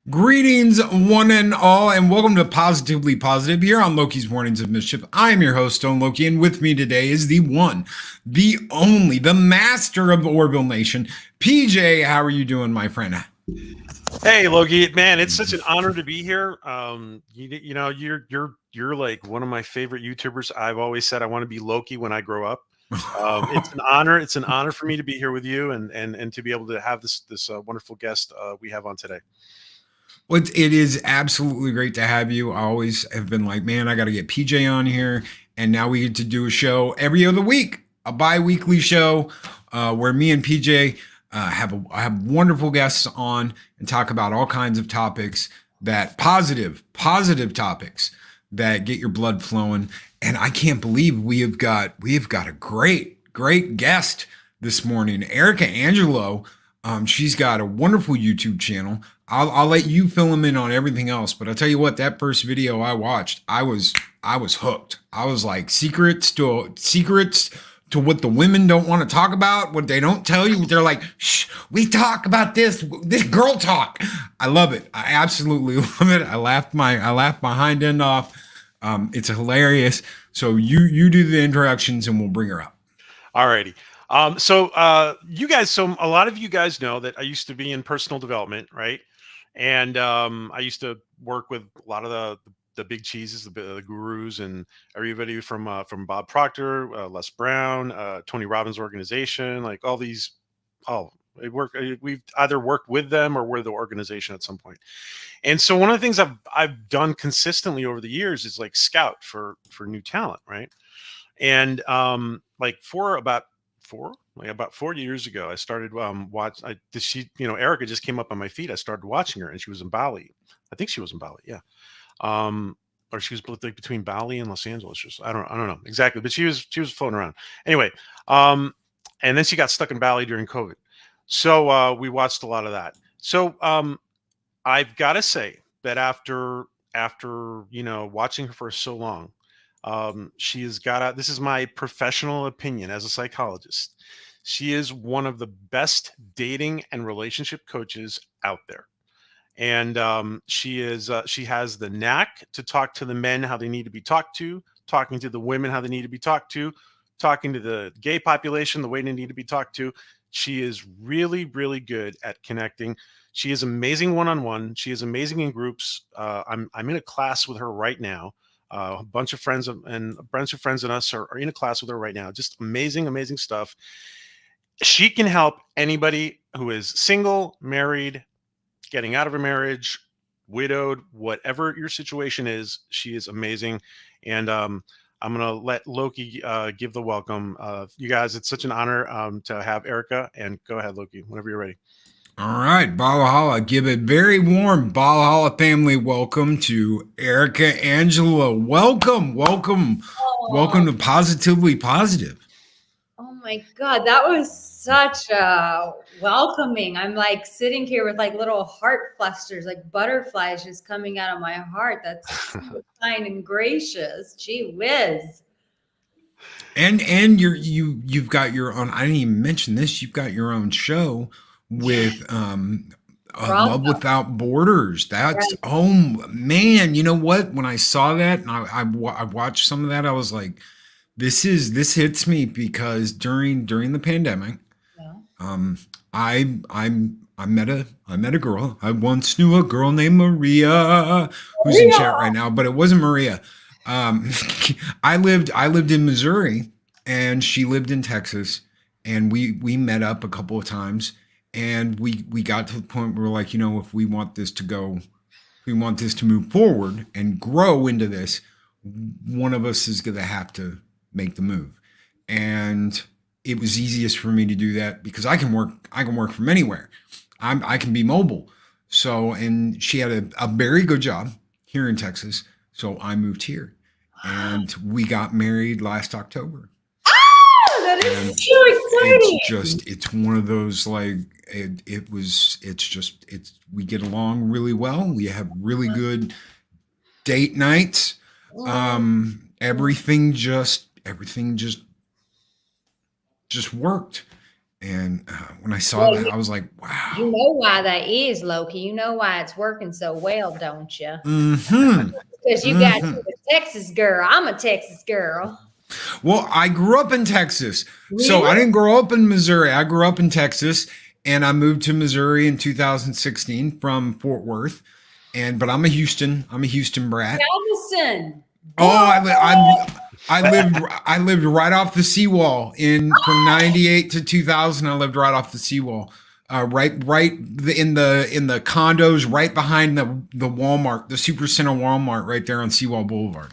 Greetings, one and all, and welcome to Positively Positive here on Loki's Mornings of Mischief. I am your host, Stone Loki, and with me today is the one, the only, the master of Orville Nation, PJ. How are you doing, my friend? Hey Loki, man, it's such an honor to be here. You're like one of my favorite YouTubers. I've always said I want to be Loki when I grow up. It's an honor. It's an honor for me to be here with you and to be able to have this wonderful guest we have on today. Well, it is absolutely great to have you. I always have been like, man, I got to get PJ on here, and now we get to do a show every other week, a bi-weekly show where me and PJ have wonderful guests on and talk about all kinds of topics that positive topics that get your blood flowing. And I can't believe we have got a great guest this morning, Arica Angelo. She's got a wonderful YouTube channel. I'll let you fill them in on everything else, but I'll tell you what, that first video I watched, I was hooked. I was like, secrets to what the women don't want to talk about, what they don't tell you. They're like, shh, we talk about this girl talk. I love it. I absolutely love it. I laughed my hind end off. It's hilarious. So you do the introductions and we'll bring her up. Alrighty. So a lot of you guys know that I used to be in personal development, right? And I used to work with a lot of the big cheeses, the gurus, and everybody from Bob Proctor, Les Brown, Tony Robbins' organization, like all these. We've either worked with them or we're the organization at some point. And so one of the things I've done consistently over the years is like scout for new talent, right? And about 4 years ago, I started Arica just came up on my feed. I started watching her, and she was in Bali. I think she was in Bali, yeah. Or she was like between Bali and Los Angeles. I don't know exactly, but she was floating around. Anyway, and then she got stuck in Bali during COVID. So we watched a lot of that. So I've got to say that after watching her for so long, she has got this is my professional opinion as a psychologist. She is one of the best dating and relationship coaches out there. And she has the knack to talk to the men how they need to be talked to, talking to the women how they need to be talked to, talking to the gay population the way they need to be talked to. She is really, really good at connecting. She is amazing one-on-one. She is amazing in groups. I'm in a class with her right now. A bunch of friends and us are in a class with her right now. Just amazing stuff. She can help anybody who is single, married, getting out of a marriage, widowed, whatever your situation is. She is amazing. And I'm going to let Loki give the welcome. You guys, it's such an honor to have Arica. And go ahead, Loki, whenever you're ready. All right, Valhalla, give a very warm Valhalla family welcome to Arica Angelo. Welcome to Positively Positive. Oh my God, that was such a welcoming. I'm like sitting here with like little heart flusters, like butterflies just coming out of my heart. That's so kind and gracious. Gee whiz. And you've got your own. I didn't even mention this. You've got your own show with Love Without Borders. That's right. Oh man, you know what? When I saw that and I watched some of that, I was like, this hits me because during the pandemic, I met a girl. I once knew a girl named Maria who's in chat right now, but it wasn't Maria. I lived in Missouri and she lived in Texas, and we met up a couple of times, and we got to the point where we're like, if we want this to move forward and grow into this, one of us is going to have to make the move. And it was easiest for me to do that because I can work from anywhere. I can be mobile. So, and she had a very good job here in Texas. So I moved here, and we got married last October. Oh, that is so exciting. It's one of those, like, we get along really well. We have really good date nights. Everything just worked. And when I saw Well, that, I was like, you wow. know why that is, Loki. You know why it's working so well, don't you? Mm-hmm. Because you got Mm-hmm. a Texas girl. I'm a Texas girl. Well, I grew up in Texas. So Really? I didn't grow up in Missouri. I grew up in Texas and I moved to Missouri in 2016 from Fort Worth. But I'm a Houston brat. Galveston. Oh, Whoa. I lived right off the seawall in from 98 to 2000. I lived right off the seawall. In the condos right behind the Walmart, the Supercenter Walmart right there on Seawall Boulevard.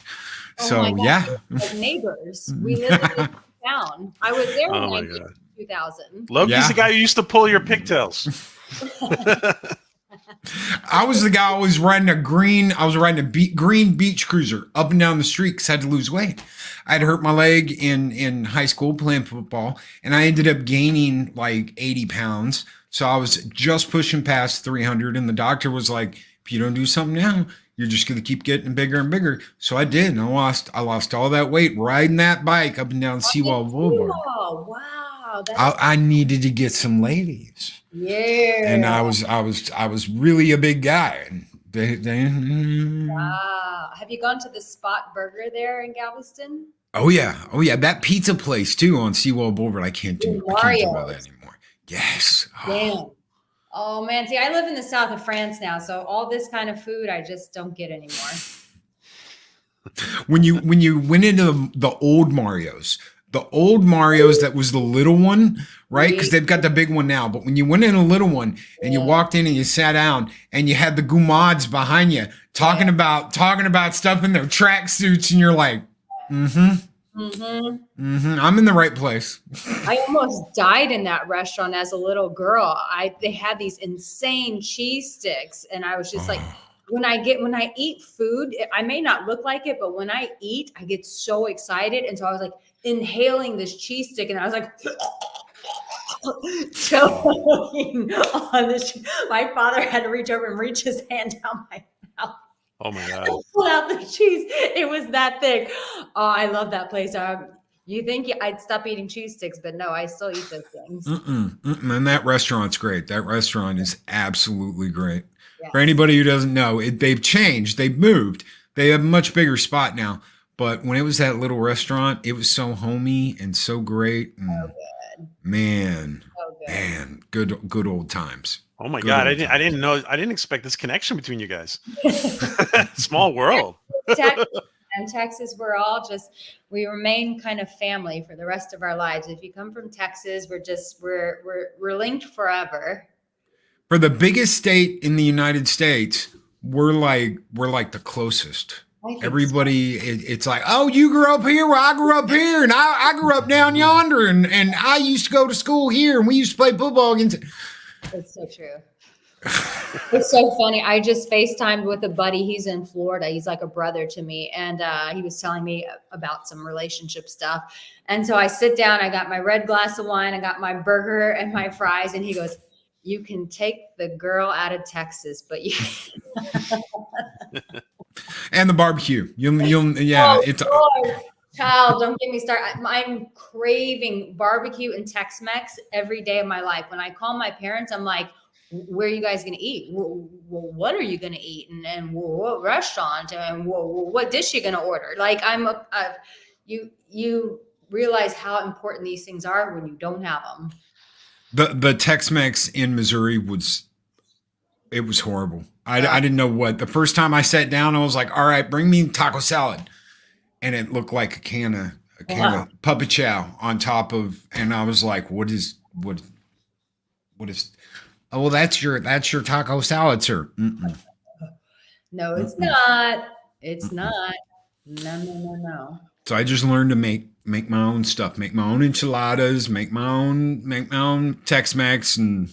Oh my So, God. yeah. We're like neighbors. We live in the same town. I was there in Oh my 98, God. 2000. Loki's the Yeah. guy who used to pull your pigtails. I was the guy always riding I was riding a green beach cruiser up and down the street because I had to lose weight. I'd hurt my leg in high school playing football, and I ended up gaining like 80 pounds. So I was just pushing past 300, and the doctor was like, if you don't do something now, you're just going to keep getting bigger and bigger. So I did, and I lost all that weight riding that bike up and down Seawall Boulevard. Oh, wow. I needed to get some ladies. And Yeah. I was really a big guy. And Wow. Have you gone to the Spot Burger there in Galveston? oh yeah, that pizza place too on Seawall Boulevard. I can't do all that Mario's. anymore. Yes. Damn. Oh man. See, I live in the south of France now, so all this kind of food I just don't get anymore. When you went into the old Marios, that was the little one, right? Because they've got the big one now. But when you went in a little one and you walked in and you sat down and you had the gumads behind you talking about stuff in their tracksuits, and you're like, I'm in the right place. I almost died in that restaurant as a little girl. They had these insane cheese sticks, and I was just like, when I eat food, I may not look like it, but when I eat, I get so excited, and so I was like inhaling this cheese stick, and I was like choking on this. My father had to reach over and reach his hand down my mouth. Oh my God. Pull out the cheese. It was that thick. Oh, I love that place. You think I'd stop eating cheese sticks, but no, I still eat those things. And that restaurant's great. That restaurant is absolutely great. Yes. For anybody who doesn't know, they've changed. They've moved. They have a much bigger spot now. But when it was that little restaurant, it was so homey and so great. And So good. man, So good. man, good old times. Oh my Good God. old I didn't know. I didn't expect this connection between you guys. Small world. And Texas, we remain kind of family for the rest of our lives. If you come from Texas, we're linked forever. For the biggest state in the United States, we're like the closest. Everybody, it's like, oh, you grew up here, well, I grew up here, and I grew up down yonder, and I used to go to school here, and we used to play football against. It's so true. It's so funny. I just FaceTimed with a buddy. He's in Florida. He's like a brother to me. And he was telling me about some relationship stuff. And so I sit down, I got my red glass of wine, I got my burger and my fries. And he goes, you can take the girl out of Texas, but you And the barbecue. It's Lord. Child, don't get me started. I'm craving barbecue and Tex-Mex every day of my life. When I call my parents, I'm like, where are you guys going to eat? Well, what are you going to eat? And what restaurant? And what dish you going to order? Like you realize how important these things are when you don't have them. the Tex-Mex in Missouri was horrible. I didn't know what. The first time I sat down, I was like, all right, bring me taco salad. And it looked like a can of puppet chow on top of, and I was like, what is, oh, well, that's your taco salad, sir. Mm-mm. No, it's not. It's not. No. So I just learned to make my own stuff, make my own enchiladas, make my own Tex-Mex, and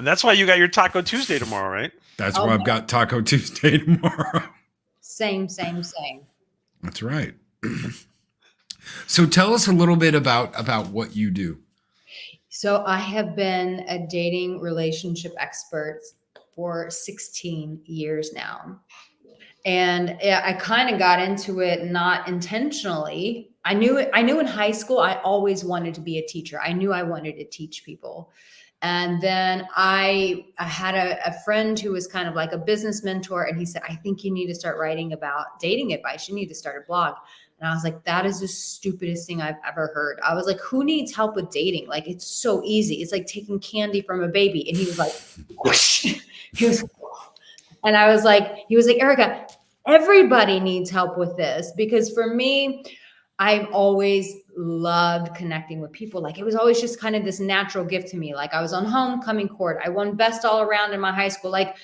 that's why you got your Taco Tuesday tomorrow, right? that's why I've got Taco Tuesday tomorrow. Same. That's right. So tell us a little bit about what you do. So I have been a dating relationship expert for 16 years now. And I kind of got into it not intentionally. I knew in high school, I always wanted to be a teacher. I knew I wanted to teach people. And then I had a friend who was kind of like a business mentor. And he said, I think you need to start writing about dating advice. You need to start a blog. And I was like, that is the stupidest thing I've ever heard. I was like, who needs help with dating? Like, it's so easy. It's like taking candy from a baby. And he was like, whoosh. He was, and I was like, he was like, Arica, everybody needs help with this. Because for me, I've always loved connecting with people. Like, it was always just kind of this natural gift to me. Like, I was on homecoming court. I won best all around in my high school. Like,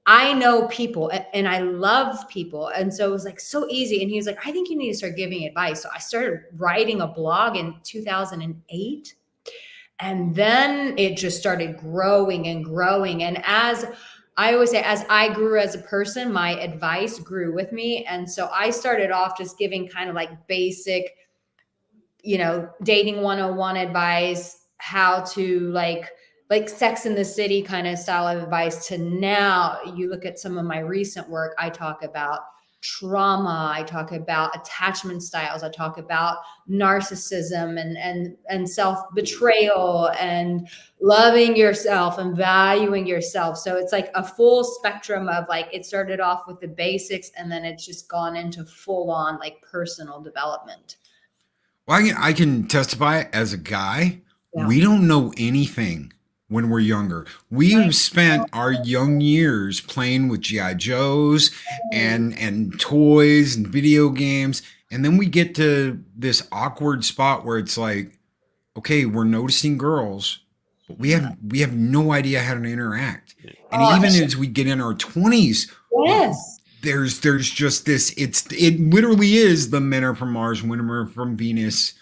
I know people and I love people. And so it was like so easy. And he was like, I think you need to start giving advice. So I started writing a blog in 2008. And then it just started growing and growing. And as I always say, as I grew as a person, my advice grew with me. And so I started off just giving kind of like basic, dating 101 advice, how to like Sex in the City kind of style of advice, to now you look at some of my recent work, I talk about trauma, I talk about attachment styles, I talk about narcissism and self-betrayal and loving yourself and valuing yourself. So it's like a full spectrum of like, it started off with the basics and then it's just gone into full on like personal development. Well, I can testify as a guy, Yeah. we don't know anything when we're younger. We've spent our young years playing with G.I. Joes and toys and video games. And then we get to this awkward spot where it's like, okay, we're noticing girls, but we have no idea how to interact. And even as we get in our 20s, yes, there's just this, it literally is the men are from Mars, women are from Venus,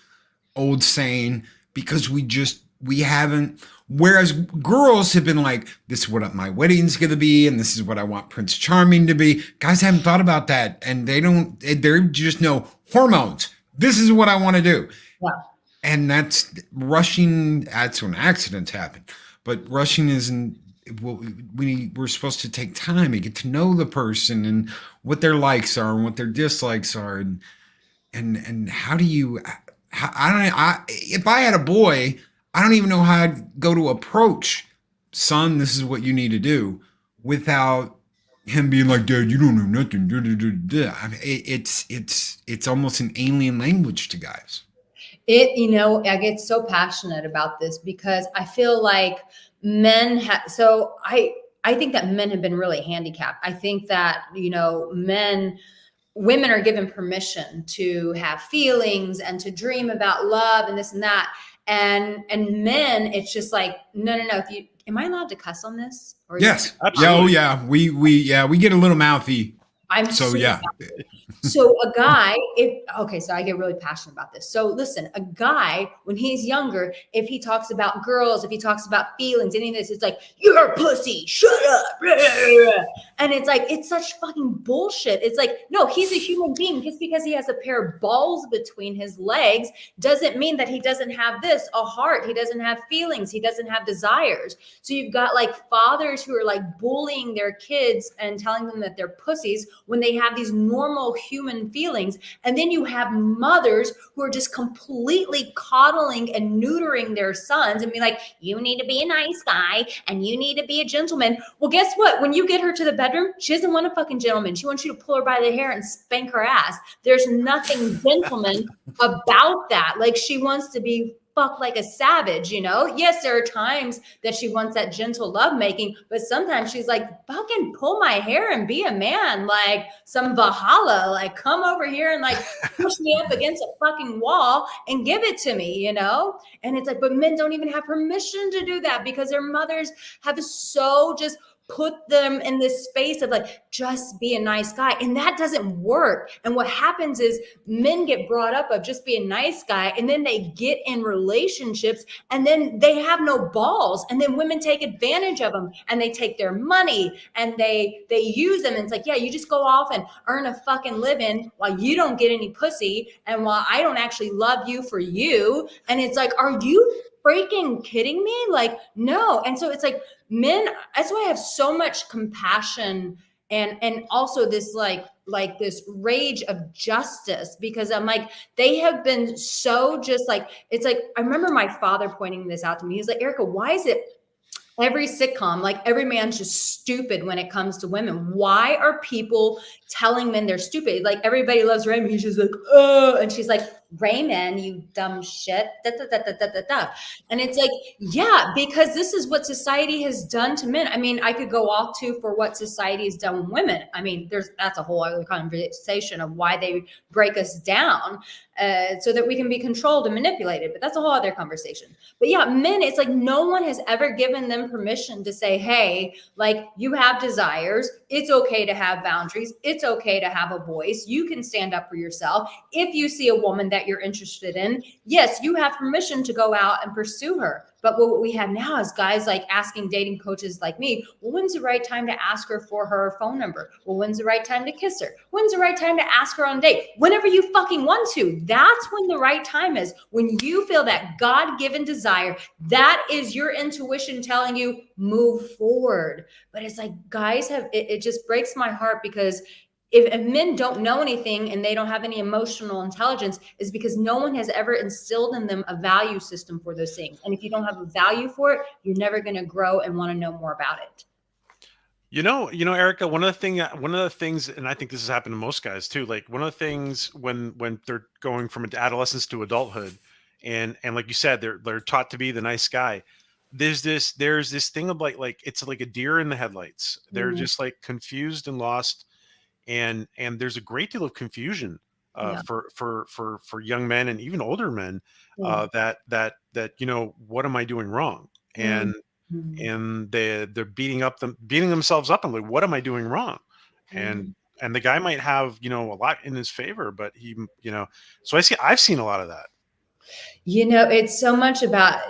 old saying, because we haven't, whereas girls have been like, this is what my wedding's going to be, and this is what I want Prince Charming to be. Guys haven't thought about that, and they're just know hormones. This is what I want to do. wow. And that's rushing. That's when accidents happen. But rushing isn't, we're supposed to take time and get to know the person and what their likes are and what their dislikes are. And how do you, if I had a boy, I don't even know how I'd go to approach, son, this is what you need to do, without him being like, Dad, you don't know nothing. I mean, it's almost an alien language to guys. I get so passionate about this because I feel like men I think that men have been really handicapped. I think that, women are given permission to have feelings and to dream about love and this and that. And men, it's just like, no. Am I allowed to cuss on this? Or Yes. Absolutely. Oh yeah. We get a little mouthy. So yeah. So a guy, so I get really passionate about this. So listen, a guy, when he's younger, if he talks about girls, if he talks about feelings, any of this, it's like, you're a pussy, shut up. And it's like, it's such fucking bullshit. It's like, no, he's a human being. Just because he has a pair of balls between his legs doesn't mean that he doesn't have a heart. He doesn't have feelings. He doesn't have desires. So you've got like fathers who are like bullying their kids and telling them that they're pussies when they have these normal human feelings. And then you have mothers who are just completely coddling and neutering their sons and be like, you need to be a nice guy and you need to be a gentleman. Well, guess what? When you get her to the bedroom, she doesn't want a fucking gentleman. She wants you to pull her by the hair and spank her ass. There's nothing gentleman about that. Like, she wants to be fuck like a savage, Yes, there are times that she wants that gentle lovemaking, but sometimes she's like, fucking pull my hair and be a man, like some Valhalla, like come over here and like push me up against a fucking wall and give it to me, And it's like, but men don't even have permission to do that because their mothers have so just put them in this space of like, just be a nice guy. And that doesn't work. And what happens is men get brought up of just be a nice guy. And then they get in relationships and then they have no balls. And then women take advantage of them and they take their money and they use them. And it's like, yeah, you just go off and earn a fucking living while you don't get any pussy. And while I don't actually love you for you. And it's like, are you freaking kidding me? Like, no. And so it's like men, that's why I have so much compassion and also this like this rage of justice, because I'm like, they have been so just like, it's like, I remember my father pointing this out to me. He's like, Arica, why is it every sitcom, like every man's just stupid when it comes to women? Why are people telling men they're stupid? Like everybody loves Raymond. He's just like, oh, and she's like, Raymond, you dumb shit. Da, da, da, da, da, da, da. And it's like, yeah, because this is what society has done to men. I mean, I could go off to for what society has done with women. I mean, that's a whole other conversation of why they break us down so that we can be controlled and manipulated. But that's a whole other conversation. But yeah, men, it's like no one has ever given them permission to say, hey, like, you have desires. It's okay to have boundaries. It's okay to have a voice. You can stand up for yourself. If you see a woman that you're interested in, yes, you have permission to go out and pursue her. But what we have now is guys like asking dating coaches like me, well, when's the right time to ask her for her phone number? Well, when's the right time to kiss her? When's the right time to ask her on a date? Whenever you fucking want to. That's when the right time is. When you feel that God-given desire, that is your intuition telling you move forward. But it's like guys have, it just breaks my heart, because if men don't know anything and they don't have any emotional intelligence, is because no one has ever instilled in them a value system for those things. And if you don't have a value for it, you're never going to grow and want to know more about it. Arica, one of the things, and I think this has happened to most guys too. Like one of the things when they're going from adolescence to adulthood, and like you said, they're taught to be the nice guy. There's this thing of like it's like a deer in the headlights. They're just like confused and lost, and there's a great deal of confusion for young men and even older men that what am I doing wrong? And they're beating themselves up and like, what am I doing wrong? And the guy might have a lot in his favor, but he so I've seen a lot of that. It's so much about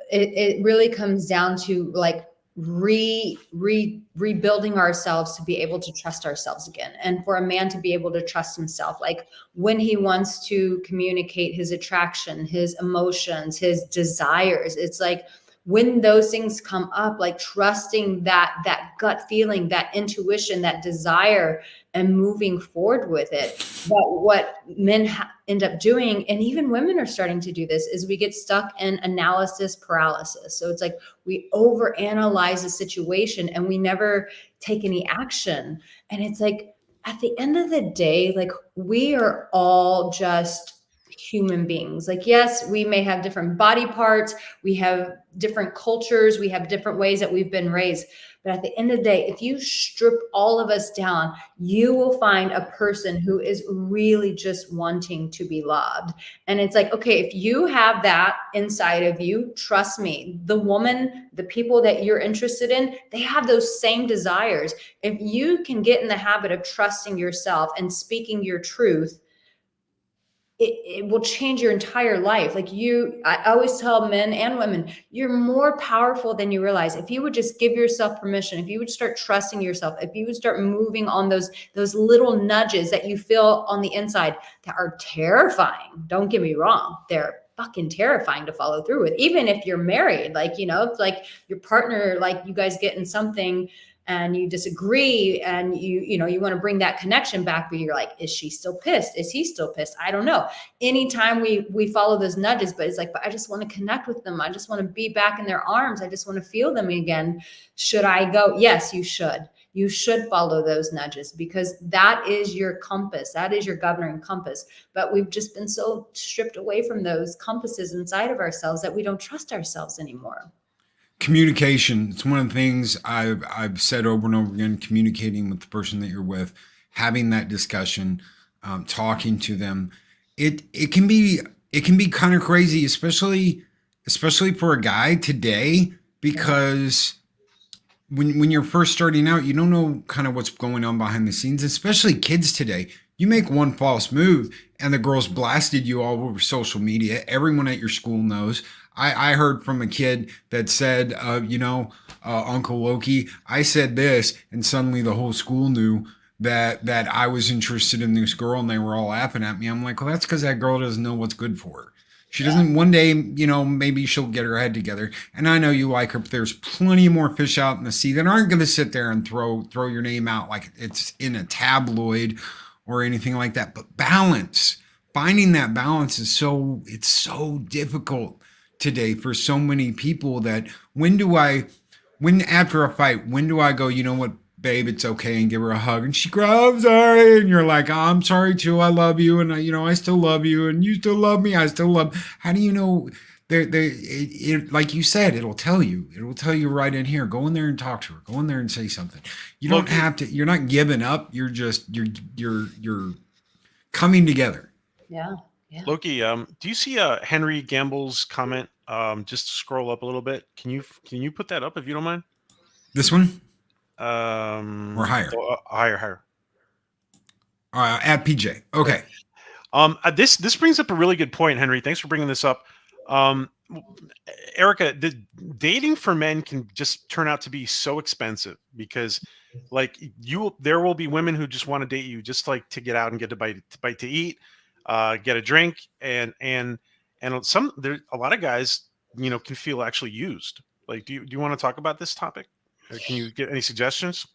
it really comes down to like rebuilding ourselves to be able to trust ourselves again, and for a man to be able to trust himself, like when he wants to communicate his attraction, his emotions, his desires. It's like when those things come up, like trusting that gut feeling, that intuition, that desire, and moving forward with it. But what men end up doing, and even women are starting to do this, is we get stuck in analysis paralysis. So it's like we overanalyze a situation and we never take any action. And it's like, at the end of the day, like we are all just human beings. Like, yes, we may have different body parts, we have different cultures, we have different ways that we've been raised. But at the end of the day, if you strip all of us down, you will find a person who is really just wanting to be loved. And it's like, okay, if you have that inside of you, trust me, the woman, the people that you're interested in, they have those same desires. If you can get in the habit of trusting yourself and speaking your truth, it will change your entire life. Like I always tell men and women, you're more powerful than you realize. If you would just give yourself permission, if you would start trusting yourself, if you would start moving on those little nudges that you feel on the inside that are terrifying. Don't get me wrong. They're fucking terrifying to follow through with. Even if you're married, like, it's like your partner, like you guys get in something and you disagree and you want to bring that connection back, but you're like, is she still pissed? Is he still pissed? I don't know. Anytime we follow those nudges, but it's like, but I just want to connect with them. I just want to be back in their arms. I just want to feel them again. Should I go? Yes, you should. You should follow those nudges, because that is your compass. That is your governing compass. But we've just been so stripped away from those compasses inside of ourselves that we don't trust ourselves anymore. Communication. It's one of the things I've said over and over again. Communicating with the person that you're with, having that discussion, talking to them. It can be kind of crazy, especially for a guy today, because when you're first starting out, you don't know kind of what's going on behind the scenes. Especially kids today. You make one false move and the girls blasted you all over social media. Everyone at your school knows. I heard from a kid that said, Uncle Loki, I said this, and suddenly the whole school knew that I was interested in this girl, and they were all laughing at me. I'm like, well, that's because that girl doesn't know what's good for her. She doesn't. One day, maybe she'll get her head together. And I know you like her, but there's plenty more fish out in the sea that aren't going to sit there and throw your name out like it's in a tabloid or anything like that. But balance, finding that balance is it's so difficult today for so many people. That when after a fight, when do I go, you know what, babe, it's okay, and give her a hug, and she cries, I'm sorry, and you're like, oh, I'm sorry too, I love you, and I still love you, and you still love me, I still love. How do you know? Like you said, it'll tell you right in here. Go in there and talk to her. Go in there and say something. You don't have to. You're not giving up. You're just you're coming together. Yeah. Yeah. Loki, do you see Henry Gamble's comment? Just scroll up a little bit. Can you put that up if you don't mind? This one? Or higher? Higher. At PJ. Okay. This brings up a really good point, Henry. Thanks for bringing this up. Arica, the dating for men can just turn out to be so expensive because, like, there will be women who just want to date you just like to get out and get a bite to eat, get a drink, and a lot of guys, can feel actually used. Like, do you want to talk about this topic? Or can you get any suggestions?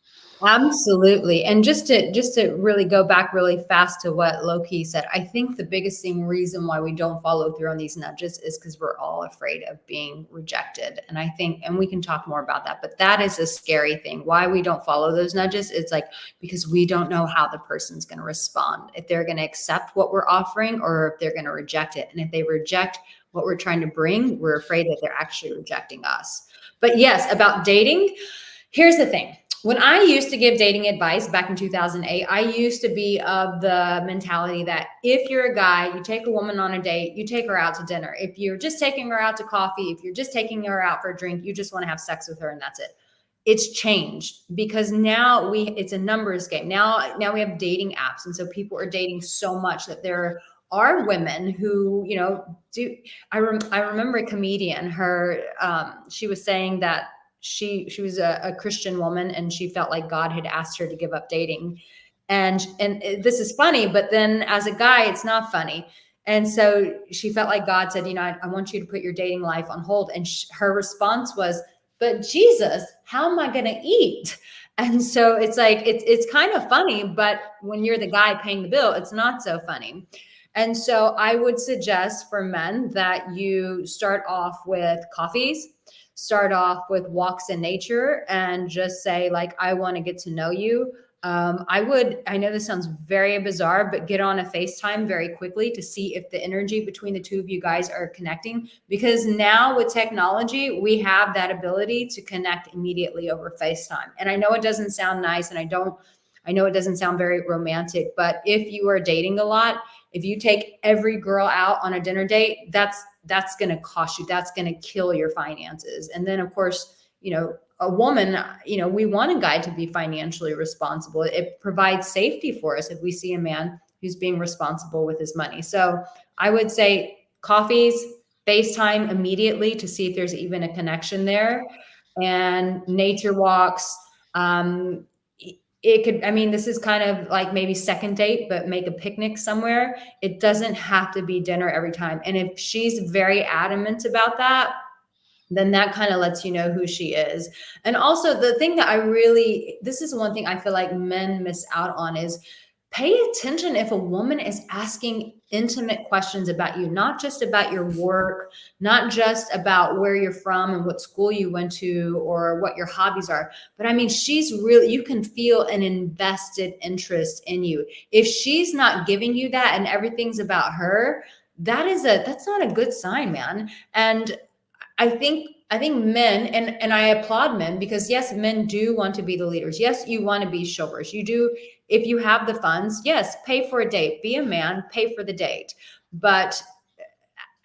Absolutely. And just to really go back really fast to what Loki said, I think the biggest reason why we don't follow through on these nudges is because we're all afraid of being rejected. And I think, and we can talk more about that, but that is a scary thing. Why we don't follow those nudges, it's like, because we don't know how the person's going to respond, if they're going to accept what we're offering or if they're going to reject it. And if they reject what we're trying to bring, we're afraid that they're actually rejecting us. But yes, about dating, here's the thing. When I used to give dating advice back in 2008, I used to be of the mentality that if you're a guy, you take a woman on a date, you take her out to dinner. If you're just taking her out to coffee, if you're just taking her out for a drink, you just want to have sex with her and that's it. It's changed because now it's a numbers game. Now we have dating apps. And so people are dating so much that there are women who, do. I remember a comedian, she was saying that she was a Christian woman and she felt like God had asked her to give up dating. And this is funny, but then as a guy, it's not funny. And so she felt like God said, I want you to put your dating life on hold. And her response was, but Jesus, how am I going to eat? And so it's like, it's kind of funny, but when you're the guy paying the bill, it's not so funny. And so I would suggest for men that you start off with coffees, start off with walks in nature, and just say, like, I want to get to know you. I know this sounds very bizarre, but get on a FaceTime very quickly to see if the energy between the two of you guys are connecting. Because now with technology, we have that ability to connect immediately over FaceTime. And I know it doesn't sound nice, and I know it doesn't sound very romantic, but if you are dating a lot, if you take every girl out on a dinner date, that's going to cost you. That's going to kill your finances. And then, of course, a woman, we want a guy to be financially responsible. It provides safety for us if we see a man who's being responsible with his money. So I would say coffees, FaceTime immediately to see if there's even a connection there, and nature walks. This is kind of like maybe second date, but make a picnic somewhere. It doesn't have to be dinner every time. And if she's very adamant about that, then that kind of lets you know who she is. And also the thing that this is one thing I feel like men miss out on is pay attention if a woman is asking intimate questions about you, not just about your work, not just about where you're from and what school you went to or what your hobbies are. But you can feel an invested interest in you. If she's not giving you that and everything's about her, that's not a good sign, man. And I think men, and I applaud men, because yes, men do want to be the leaders. Yes, you want to be showers. You do. If you have the funds, yes, pay for a date, be a man, pay for the date. But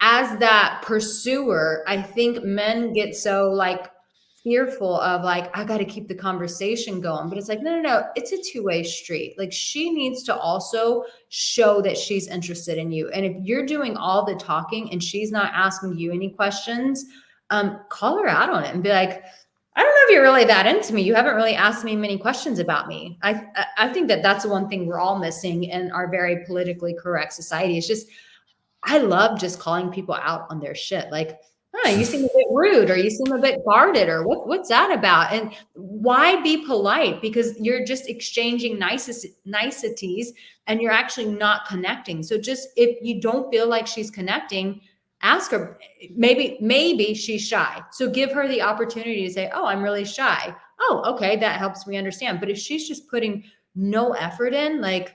as that pursuer, I think men get so like fearful of like, I got to keep the conversation going. But it's like, no, it's a two-way street. Like, she needs to also show that she's interested in you. And if you're doing all the talking and she's not asking you any questions, call her out on it and be like, I don't know if you're really that into me. You haven't really asked me many questions about me. I think that that's the one thing we're all missing in our very politically correct society. It's just, I love just calling people out on their shit. Like, oh, you seem a bit rude, or you seem a bit guarded, or what's that about? And why be polite? Because you're just exchanging niceties and you're actually not connecting. So just if you don't feel like she's connecting, ask her. Maybe she's shy. So give her the opportunity to say, oh, I'm really shy. Oh, okay, that helps me understand. But if she's just putting no effort in, like,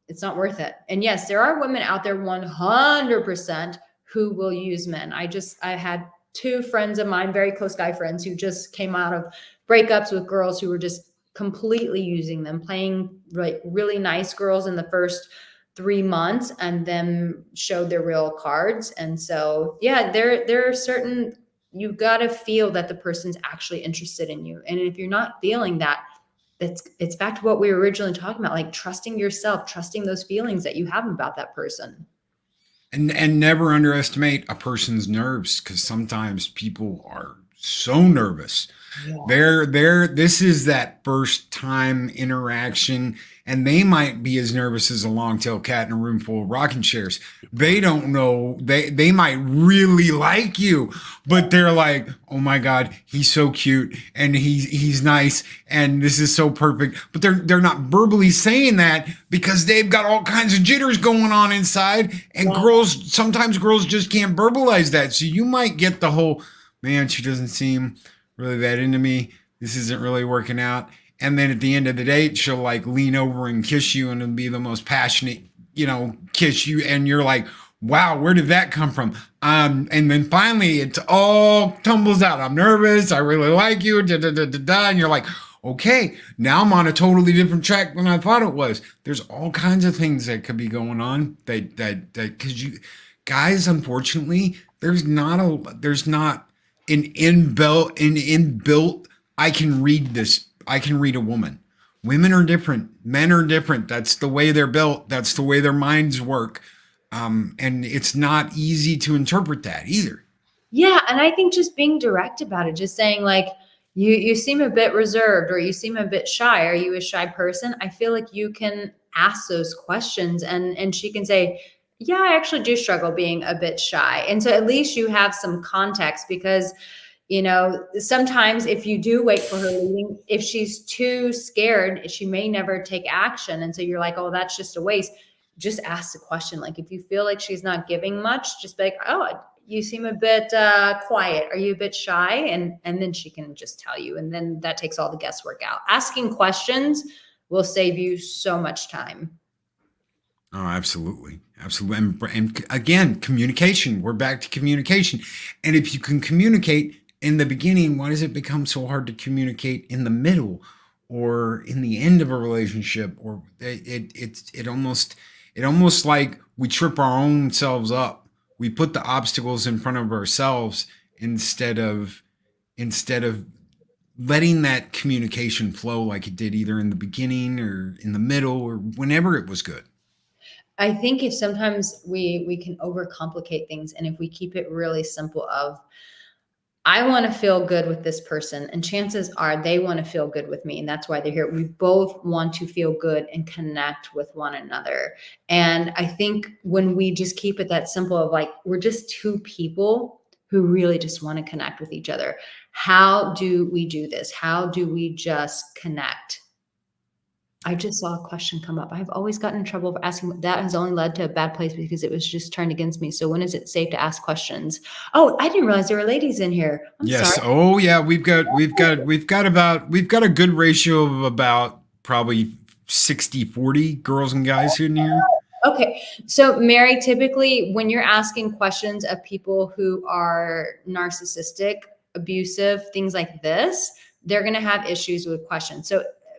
it's not worth it. And yes, there are women out there 100% who will use men. I had two friends of mine, very close guy friends, who just came out of breakups with girls who were just completely using them, playing like really nice girls in the first 3 months and then showed their real cards. And so, yeah, there are certain, you got to feel that the person's actually interested in you. And if you're not feeling that, it's back to what we were originally talking about, like trusting yourself, trusting those feelings that you have about that person. And never underestimate a person's nerves, because sometimes people are so nervous. Yeah. This is that first time interaction, and they might be as nervous as a long-tailed cat in a room full of rocking chairs. They don't know, they might really like you, but they're like, oh my God, he's so cute and he's nice and this is so perfect. But they're not verbally saying that because they've got all kinds of jitters going on inside. And sometimes girls just can't verbalize that. So you might get the whole, man, she doesn't seem really that into me. This isn't really working out. And then at the end of the day, she'll like lean over and kiss you, and it'll be the most passionate, kiss you. And you're like, wow, where did that come from? And then finally it all tumbles out. I'm nervous. I really like you. Da, da, da, da, da. And you're like, okay, now I'm on a totally different track than I thought it was. There's all kinds of things that could be going on because you guys, unfortunately, there's not an inbuilt, I can read this. I can read a woman. Women are different. Men are different. That's the way they're built. That's the way their minds work. And it's not easy to interpret that either. Yeah. And I think just being direct about it, just saying like, you seem a bit reserved, or you seem a bit shy. Are you a shy person? I feel like you can ask those questions, and she can say, yeah, I actually do struggle being a bit shy. And so at least you have some context, because sometimes if you do wait for her leaving, if she's too scared, she may never take action. And so you're like, oh, that's just a waste. Just ask the question. Like, if you feel like she's not giving much, just be like, oh, you seem a bit quiet. Are you a bit shy? And then she can just tell you. And then that takes all the guesswork out. Asking questions will save you so much time. Oh, absolutely. Absolutely. And again, communication. We're back to communication. And if you can communicate in the beginning, why does it become so hard to communicate in the middle or in the end of a relationship? Or it almost like we trip our own selves up. We put the obstacles in front of ourselves instead of letting that communication flow like it did either in the beginning or in the middle or whenever it was good. I think if sometimes we can overcomplicate things, and if we keep it really simple of, I want to feel good with this person, and chances are they want to feel good with me, and that's why they're here. We both want to feel good and connect with one another. And I think when we just keep it that simple of like, we're just two people who really just want to connect with each other. How do we do this? How do we just connect? I just saw a question come up. I've always gotten in trouble for asking. That has only led to a bad place because it was just turned against me. So when is it safe to ask questions? Oh, I didn't realize there were ladies in here. I'm Yes. sorry. Oh yeah. We've got a good ratio of about probably 60-40 girls and guys in here. Okay. So Mary, typically when you're asking questions of people who are narcissistic, abusive, things like this, they're going to have issues with questions.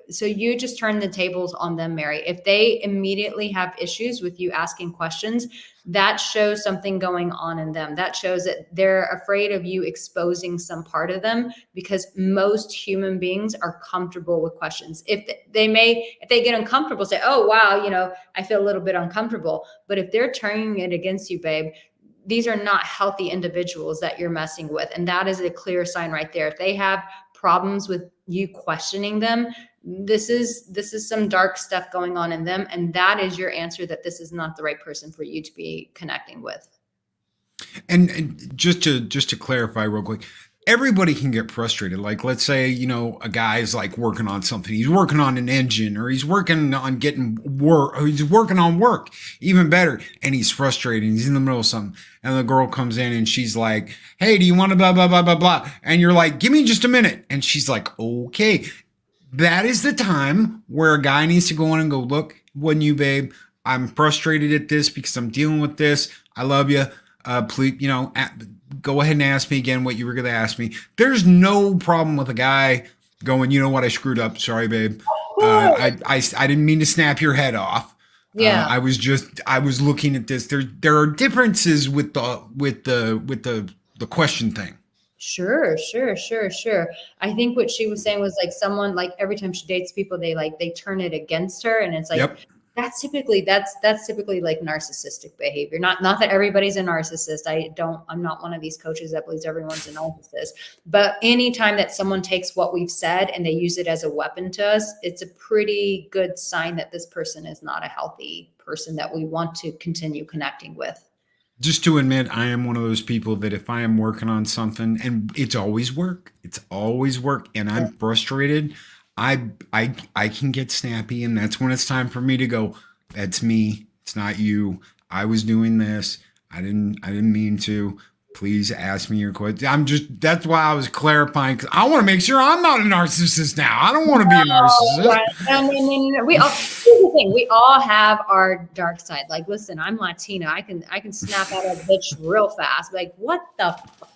So you just turn the tables on them, Mary. If they immediately have issues with you asking questions, that shows something going on in them. That shows that they're afraid of you exposing some part of them, because most human beings are comfortable with questions. If they get uncomfortable, say, oh, wow, I feel a little bit uncomfortable. But if they're turning it against you, babe, these are not healthy individuals that you're messing with. And that is a clear sign right there. If they have problems with you questioning them, this is some dark stuff going on in them, and that is your answer that this is not the right person for you to be connecting with. And just to clarify real quick, everybody can get frustrated. Like, let's say, a guy's like working on something. He's working on an engine, or he's working on getting work, or he's working on work, even better. And he's frustrated. He's in the middle of something. And the girl comes in and she's like, hey, do you want to blah, blah, blah, blah, blah? And you're like, give me just a minute. And she's like, okay. That is the time where a guy needs to go in and go, look, wasn't you, babe? I'm frustrated at this because I'm dealing with this. I love you. Please, go ahead and ask me again what you were going to ask me. There's no problem with a guy going, you know what, I screwed up. Sorry, babe. I didn't mean to snap your head off. Yeah. I was looking at this. There are differences with the question thing. Sure. I think what she was saying was like someone, like every time she dates people, they turn it against her, and it's like, Yep. that's typically like narcissistic behavior. Not that everybody's a narcissist. I'm not one of these coaches that believes everyone's a narcissist. But anytime that someone takes what we've said and they use it as a weapon to us, it's a pretty good sign that this person is not a healthy person that we want to continue connecting with. Just to admit, I am one of those people that if I am working on something, and it's always work, and I'm frustrated, I can get snappy, and that's when it's time for me to go, that's me. It's not you. I was doing this. I didn't mean to. Please ask me your question. That's why I was clarifying, because I want to make sure I'm not a narcissist now. I don't want to be a narcissist. Right. I mean, here's the thing. We all have our dark side. Like, listen, I'm Latina. I can snap out a bitch real fast. Like, what the fuck?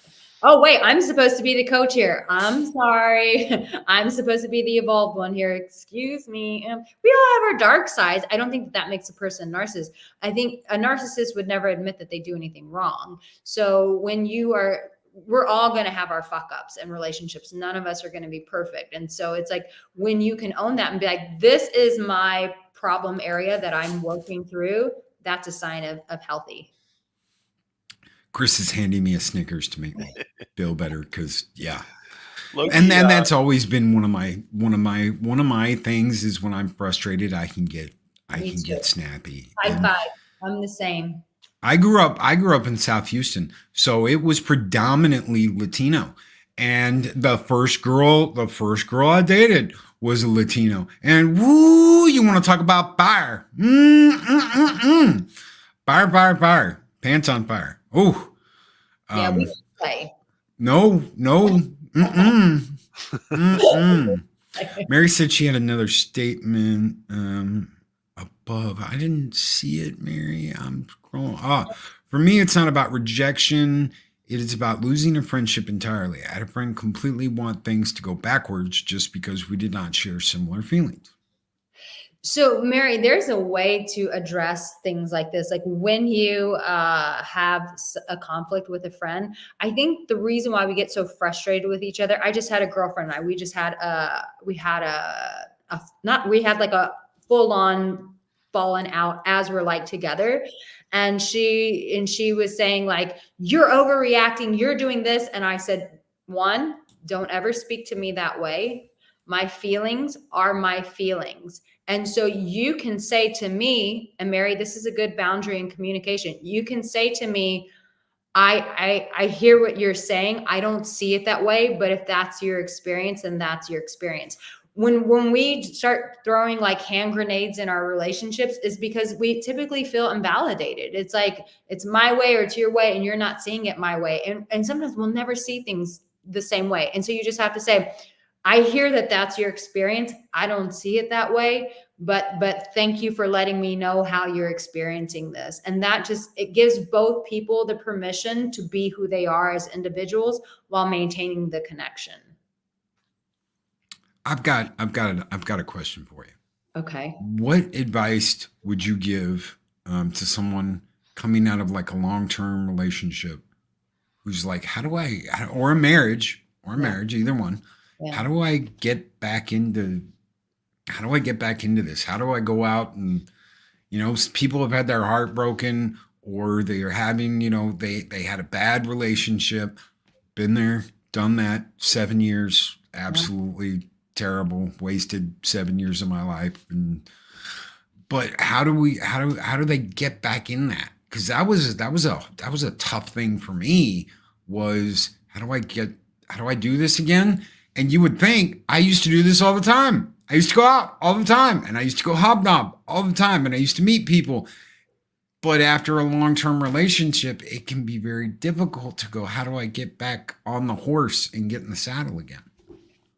Oh, wait, I'm supposed to be the coach here. I'm sorry. I'm supposed to be the evolved one here. Excuse me. We all have our dark sides. I don't think that makes a person a narcissist. I think a narcissist would never admit that they do anything wrong. So we're all going to have our fuck ups in relationships. None of us are going to be perfect. And so it's like when you can own that and be like, this is my problem area that I'm working through, that's a sign of healthy. Chris is handing me a Snickers to make me feel better because Loki, and that's always been one of my things is when I'm frustrated, I can get snappy. High five. I'm the same. I grew up in South Houston, so it was predominantly Latino. And the first girl I dated was a Latino. And woo, you want to talk about fire. Fire. Pants on fire. Oh. Yeah, we play. No. Mary said she had another statement above. I didn't see it, Mary. I'm scrolling. For me, it's not about rejection. It is about losing a friendship entirely. I had a friend completely want things to go backwards just because we did not share similar feelings. So, Mary, there's a way to address things like this. Like when you have a conflict with a friend, I think the reason why we get so frustrated with each other, I just had a girlfriend and I, we had like a full on falling out as we're like together. And she was saying like, you're overreacting, you're doing this. And I said, one, don't ever speak to me that way. My feelings are my feelings. And so you can say to me, and Mary, this is a good boundary in communication. You can say to me, I hear what you're saying. I don't see it that way, but if that's your experience, then that's your experience. When we start throwing like hand grenades in our relationships is because we typically feel invalidated. It's like, it's my way or it's your way and you're not seeing it my way. And sometimes we'll never see things the same way. And so you just have to say, I hear that that's your experience. I don't see it that way, but thank you for letting me know how you're experiencing this. And that it gives both people the permission to be who they are as individuals while maintaining the connection. I've got a question for you. Okay. What advice would you give to someone coming out of like a long-term relationship who's like, or a marriage, either one. Yeah. How do I get back into this? How do I go out and, people have had their heart broken or they are having, they had a bad relationship, been there, done that, 7 years, absolutely terrible, wasted 7 years of my life. But how do they get back in that? Because that was a tough thing for me. Was how do I do this again? And you would think I used to do this all the time. I used to go out all the time, and I used to go hobnob all the time, and I used to meet people. But after a long-term relationship, it can be very difficult to go, how do I get back on the horse and get in the saddle again?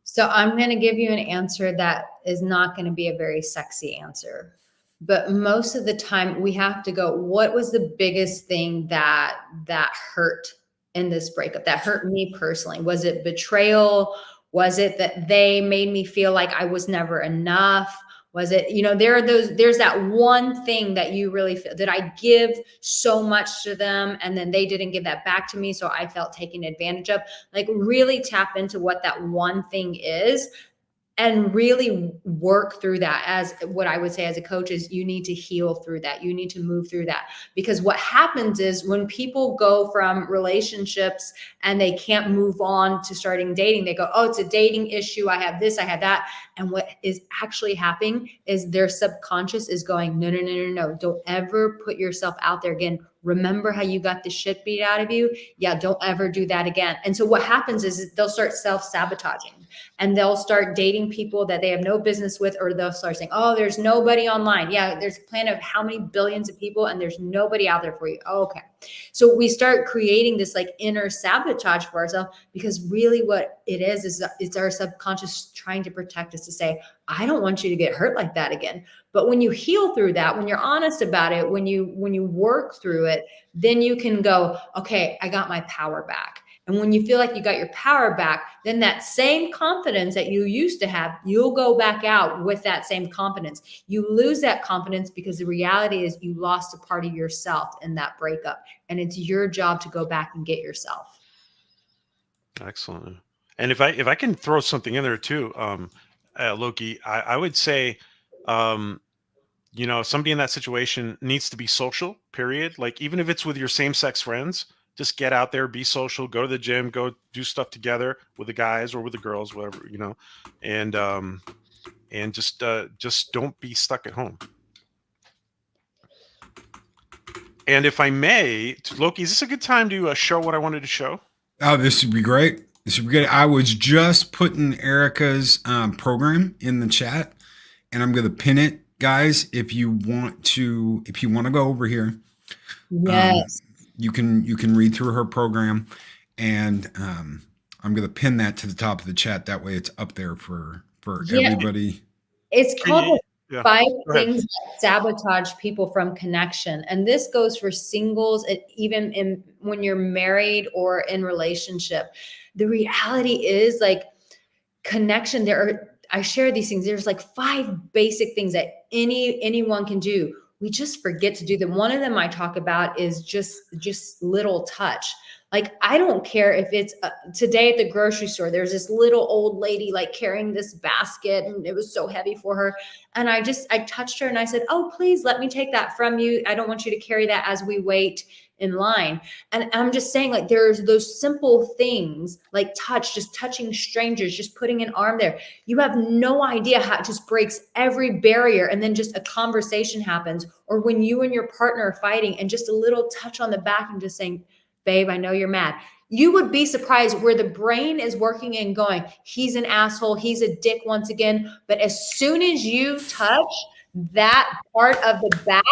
So I'm going to give you an answer that is not going to be a very sexy answer. But most of the time we have to go, what was the biggest thing that hurt in this breakup, that hurt me personally? Was it betrayal? Was it that they made me feel like I was never enough? Was it, there's that one thing that you really feel that I give so much to them and then they didn't give that back to me. So I felt taken advantage of. Like, really tap into what that one thing is and really work through that. As what I would say as a coach is, you need to heal through that. You need to move through that, because what happens is when people go from relationships and they can't move on to starting dating, they go, oh, it's a dating issue. I have this, I have that. And what is actually happening is their subconscious is going, no, no, no, no, no. Don't ever put yourself out there again. Remember how you got the shit beat out of you? Yeah, don't ever do that again. And so what happens is they'll start self-sabotaging and they'll start dating people that they have no business with, or they'll start saying, oh, there's nobody online. Yeah, there's a planet of how many billions of people and there's nobody out there for you. Oh, okay. So we start creating this like inner sabotage for ourselves, because really what it is it's our subconscious trying to protect us, to say, I don't want you to get hurt like that again. But when you heal through that, when you're honest about it, when you work through it, then you can go, okay, I got my power back. And when you feel like you got your power back, then that same confidence that you used to have, you'll go back out with that same confidence. You lose that confidence because the reality is you lost a part of yourself in that breakup. And it's your job to go back and get yourself. Excellent. And if I can throw something in there too, Loki, I would say, somebody in that situation needs to be social, period. Like, even if it's with your same sex friends, just get out there, be social, go to the gym, go do stuff together with the guys or with the girls, whatever, and just don't be stuck at home. And if I may, Loki, is this a good time to show what I wanted to show? Oh, this would be great. This would be good. I was just putting Arica's program in the chat, and I'm going to pin it, guys. If you want to go over here, yes, you can read through her program, and I'm going to pin that to the top of the chat. That way, it's up there for everybody. It's called 5 things that sabotage people from connection. And this goes for singles, even when you're married or in relationship. The reality is, like, connection, I share these things. There's like 5 basic things that anyone can do. We just forget to do them. One of them I talk about is just little touch. Like, I don't care if it's today at the grocery store, there's this little old lady like carrying this basket and it was so heavy for her. And I touched her and I said, oh, please let me take that from you. I don't want you to carry that as we wait in line. And I'm just saying, like, there's those simple things like touch, just touching strangers, just putting an arm there. You have no idea how it just breaks every barrier. And then just a conversation happens, or when you and your partner are fighting and just a little touch on the back and just saying, babe, I know you're mad. You would be surprised where the brain is working and going, he's an asshole, he's a dick once again. But as soon as you touch that part of the back,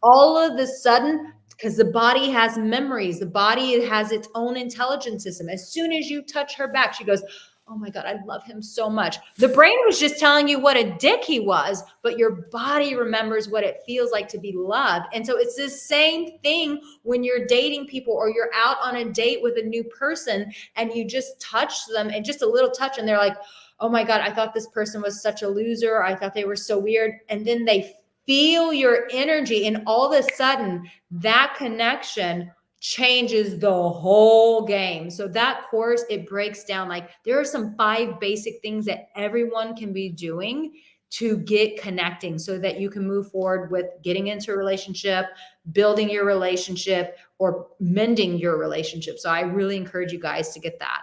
all of a sudden, because the body has memories, the body has its own intelligence system. As soon as you touch her back, she goes, oh my God, I love him so much. The brain was just telling you what a dick he was, but your body remembers what it feels like to be loved. And so it's the same thing when you're dating people or you're out on a date with a new person and you just touch them and just a little touch and they're like, oh my God, I thought this person was such a loser. I thought they were so weird. And then they feel your energy, and all of a sudden that connection changes the whole game. So that course, it breaks down, like, there are some 5 basic things that everyone can be doing to get connecting so that you can move forward with getting into a relationship, building your relationship, or mending your relationship. So I really encourage you guys to get that.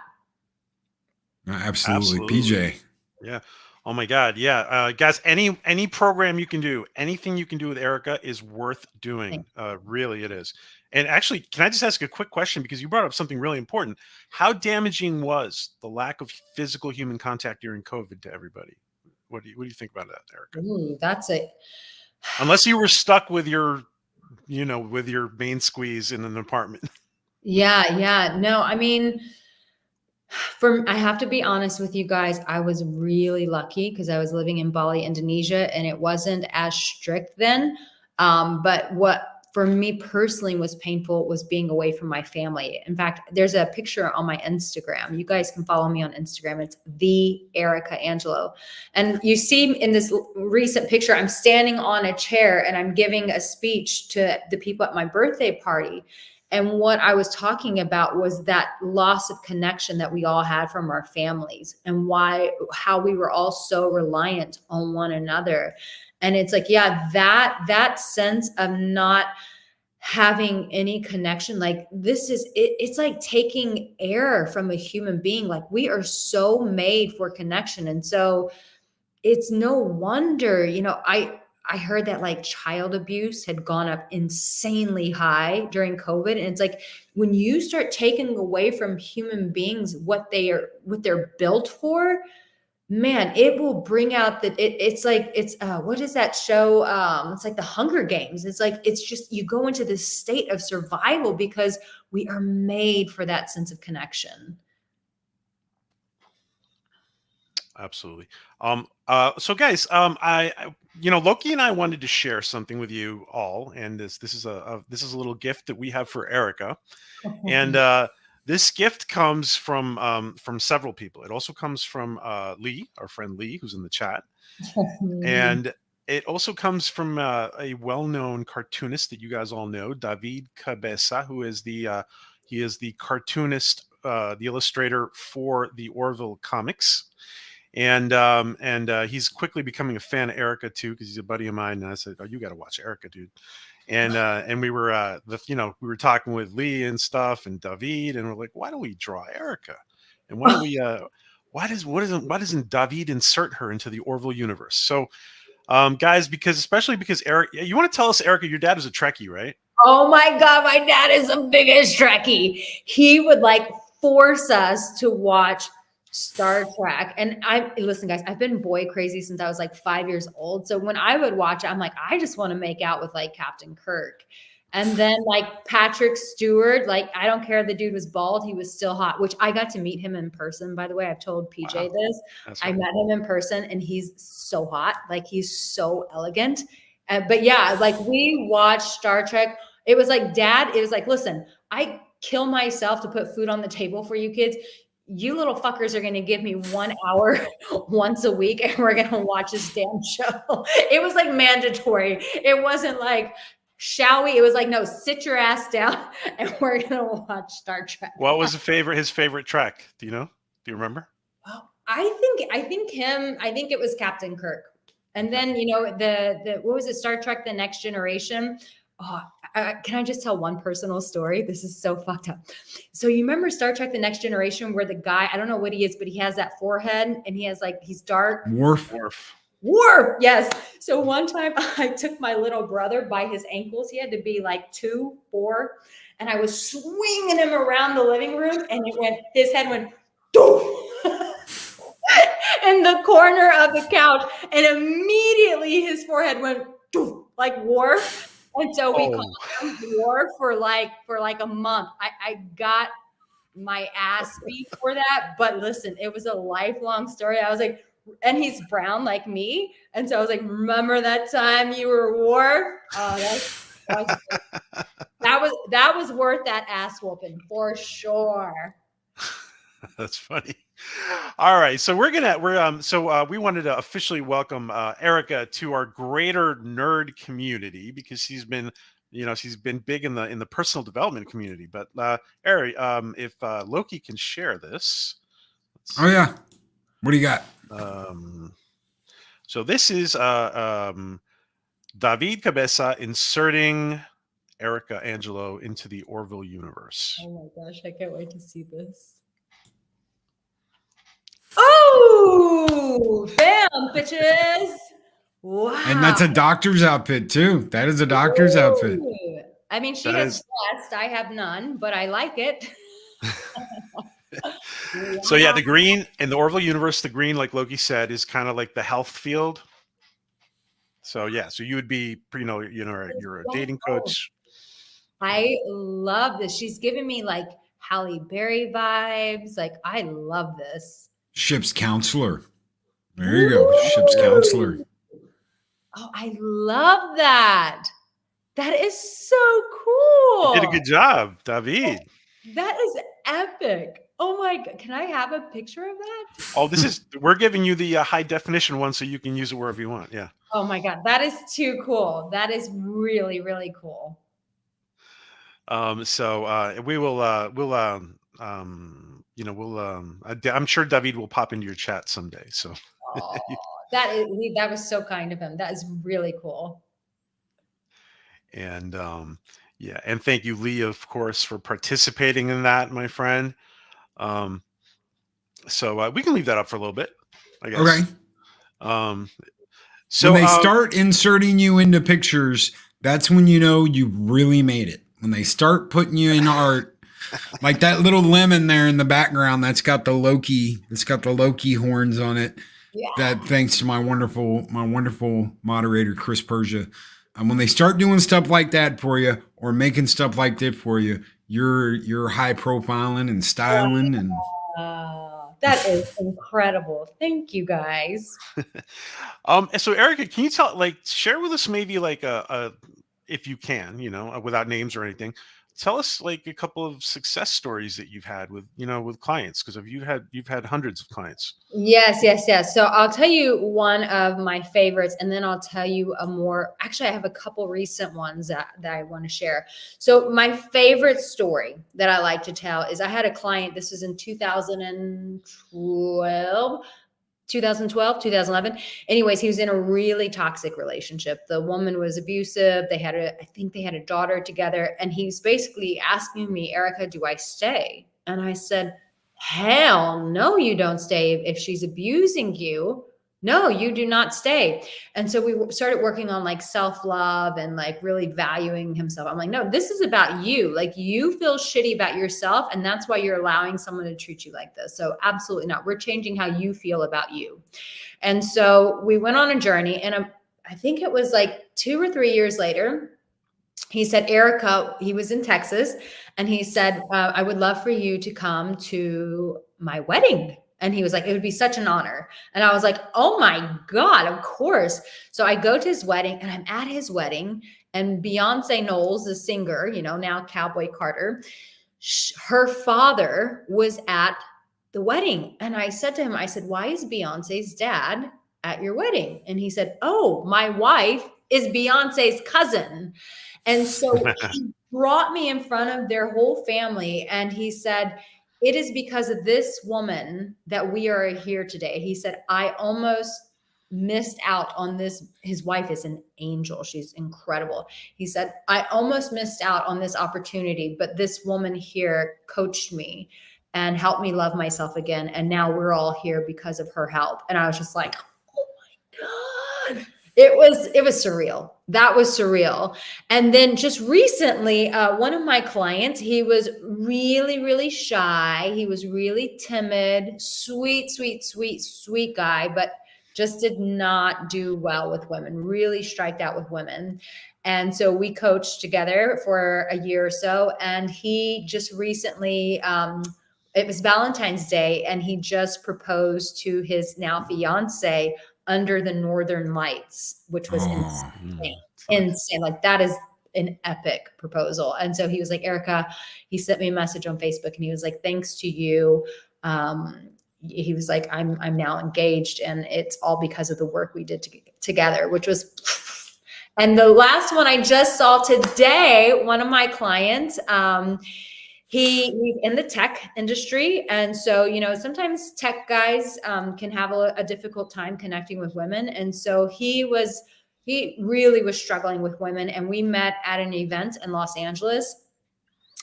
Absolutely. PJ. Yeah. Oh my God. Yeah. Guys, any program you can do, anything you can do with Erica is worth doing. Really, it is. And actually, can I just ask a quick question because you brought up something really important? How damaging was the lack of physical human contact during COVID to everybody? What do you think about that, Erica? Ooh, that's it. Unless you were stuck with your, with your main squeeze in an apartment. Yeah, yeah. No, I mean, I have to be honest with you guys. I was really lucky because I was living in Bali, Indonesia, and it wasn't as strict then. But what for me personally was painful was being away from my family. In fact, there's a picture on my Instagram. You guys can follow me on Instagram. It's the Arica Angelo. And you see in this recent picture, I'm standing on a chair and I'm giving a speech to the people at my birthday party. And what I was talking about was that loss of connection that we all had from our families and how we were all so reliant on one another. And it's like, yeah, that sense of not having any connection, like it's like taking air from a human being. Like we are so made for connection. And so it's no wonder, I heard that like child abuse had gone up insanely high during COVID. And it's like when you start taking away from human beings what they're built for, man, it will bring out it's what is that show? It's like the Hunger Games. It's like it's just you go into this state of survival because we are made for that sense of connection. Absolutely. So guys, Loki and I wanted to share something with you all, and this is a little gift that we have for Erica, and this gift comes from several people. It also comes from Lee, our friend Lee, who's in the chat, and it also comes from a well-known cartoonist that you guys all know, David Cabeza, who is he is the cartoonist, the illustrator for the Orville comics. And he's quickly becoming a fan of Erica too, because he's a buddy of mine. And I said, "Oh, you got to watch Erica, dude." And we were we were talking with Lee and stuff and David, and we're like, "Why don't we draw Erica? And why don't we why doesn't David insert her into the Orville universe?" So, guys, especially because Eric, you want to tell us, Erica, your dad was a Trekkie, right? Oh my God, my dad is the biggest Trekkie. He would like force us to watch Star Trek. And listen, guys, I've been boy crazy since I was like 5 years old. So when I would watch it, I'm like, I just want to make out with like Captain Kirk. And then like Patrick Stewart, like I don't care, the dude was bald, he was still hot, which I got to meet him in person, by the way. I've told PJ this. I met him in person and he's so hot, like he's so elegant. But yeah, like we watched Star Trek. It was like, Dad, it was like, listen, I kill myself to put food on the table for you kids. You little fuckers are going to give me 1 hour once a week and we're going to watch this damn show. It was like mandatory. It wasn't like, shall we? It was like, no, sit your ass down and we're going to watch Star Trek. What was his favorite Trek? Do you know? Do you remember? Well, I think it was Captain Kirk. And then, the what was it? Star Trek: The Next Generation. Oh, can I just tell one personal story? This is so fucked up. So you remember Star Trek: The Next Generation, where the guy, I don't know what he is, but he has that forehead and he has like, he's dark. Worf. Yes. So one time I took my little brother by his ankles. He had to be like 2, 4, and I was swinging him around the living room, and his head went in the corner of the couch, and immediately his forehead went like Worf. And so we called him Worf for like a month. I got my ass beat for that, but listen, it was a lifelong story. I was like, and he's brown like me, and so I was like, remember that time you were Worf? That was worth that ass whooping for sure. That's funny. All right, so we wanted to officially welcome Erica to our greater nerd community because she's been big in the personal development community. But Ari, if Loki can share this. Oh yeah, what do you got? So this is David Cabeza inserting Arica Angelo into the Orville universe. Oh my gosh, I can't wait to see this. Oh Woo! Bam, bitches. And that's Wow. a doctor's outfit too. That is a doctor's outfit. Woo! I mean, she That has is stressed. I have none, but I like it. so. Yeah, Wow. the green in the Orville universe, the green, like Loki said, is kind of like the health field. So yeah, so you would be, you're a dating Oh, coach. I love this. She's giving me like Halle Berry vibes. Like, I love this. Ship's counselor. There you go. Ship's counselor. Woo! Oh, I love that. That is so You did a cool. good job, David. That is epic. Oh my God. Can I have a picture of that? Oh, we're giving you the high definition one so you can use it wherever you want. Yeah. Oh my God. That is too cool. That is really, really cool. So we will, I'm sure David will pop into your chat someday. So, Oh, that was so kind of him. That is really cool. and yeah, and thank you, Lee, of course, for participating in that, my friend. So we can leave that up for a little bit, I guess. Okay. So when they start inserting you into pictures, that's when you know you really made it. When they start putting you in art, like that little lemon there in the background, that's got the Loki horns on it. Yeah. That thanks to my wonderful moderator Chris Persia. When they start doing stuff like that for you, or making stuff like that for you, you're high profiling and styling and. That is incredible. Thank you guys. So Arica, can you share with us maybe like if you can, without names or anything, tell us like a couple of success stories that you've had with clients, because you've had hundreds of clients. Yes. So I'll tell you one of my favorites, and then I'll tell you actually I have a couple recent ones that I want to share. So my favorite story that I like to tell is I had a client, this was in 2011. Anyways, he was in a really toxic relationship. The woman was abusive. I think they had a daughter together. And he's basically asking me, Arica, do I stay? And I said, hell no, you don't stay. If she's abusing you, no, you do not stay. And so we started working on like self-love and like really valuing himself. I'm like, no, this is about you. Like, you feel shitty about yourself, and that's why you're allowing someone to treat you like this. So absolutely not. We're changing how you feel about you. And so we went on a journey, and I think it was like 2 or 3 years later, he said, Arica, he was in Texas, and he said, I would love for you to come to my wedding. And he was like, it would be such an honor. And I was like, oh my God, of course. So I go to his wedding, and I'm at his wedding, and Beyonce Knowles, the singer, now Cowboy Carter, her father was at the wedding. And I said to him, I said, why is Beyonce's dad at your wedding? And he said, oh, my wife is Beyonce's cousin. And so he brought me in front of their whole family, and he said, it is because of this woman that we are here today. He said, I almost missed out on this. His wife is an angel. She's incredible. He said, I almost missed out on this opportunity, but this woman here coached me and helped me love myself again. And now we're all here because of her help. And I was just like, oh my God. It was surreal. That was surreal. And then just recently, one of my clients, he was really, really shy. He was really timid, sweet guy, but just did not do well with women, really striked out with women. And so we coached together for a year or so. And he just recently, it was Valentine's Day, and he just proposed to his now fiance under the Northern Lights, which was insane. Like, that is an epic proposal. And so he was like, Arica, he sent me a message on Facebook, and he was like, thanks to you. He was like, I'm now engaged, and it's all because of the work we did together, which was, and the last one I just saw today, one of my clients, he's in the tech industry. And so, sometimes tech guys can have a difficult time connecting with women. And so he really was struggling with women. And we met at an event in Los Angeles.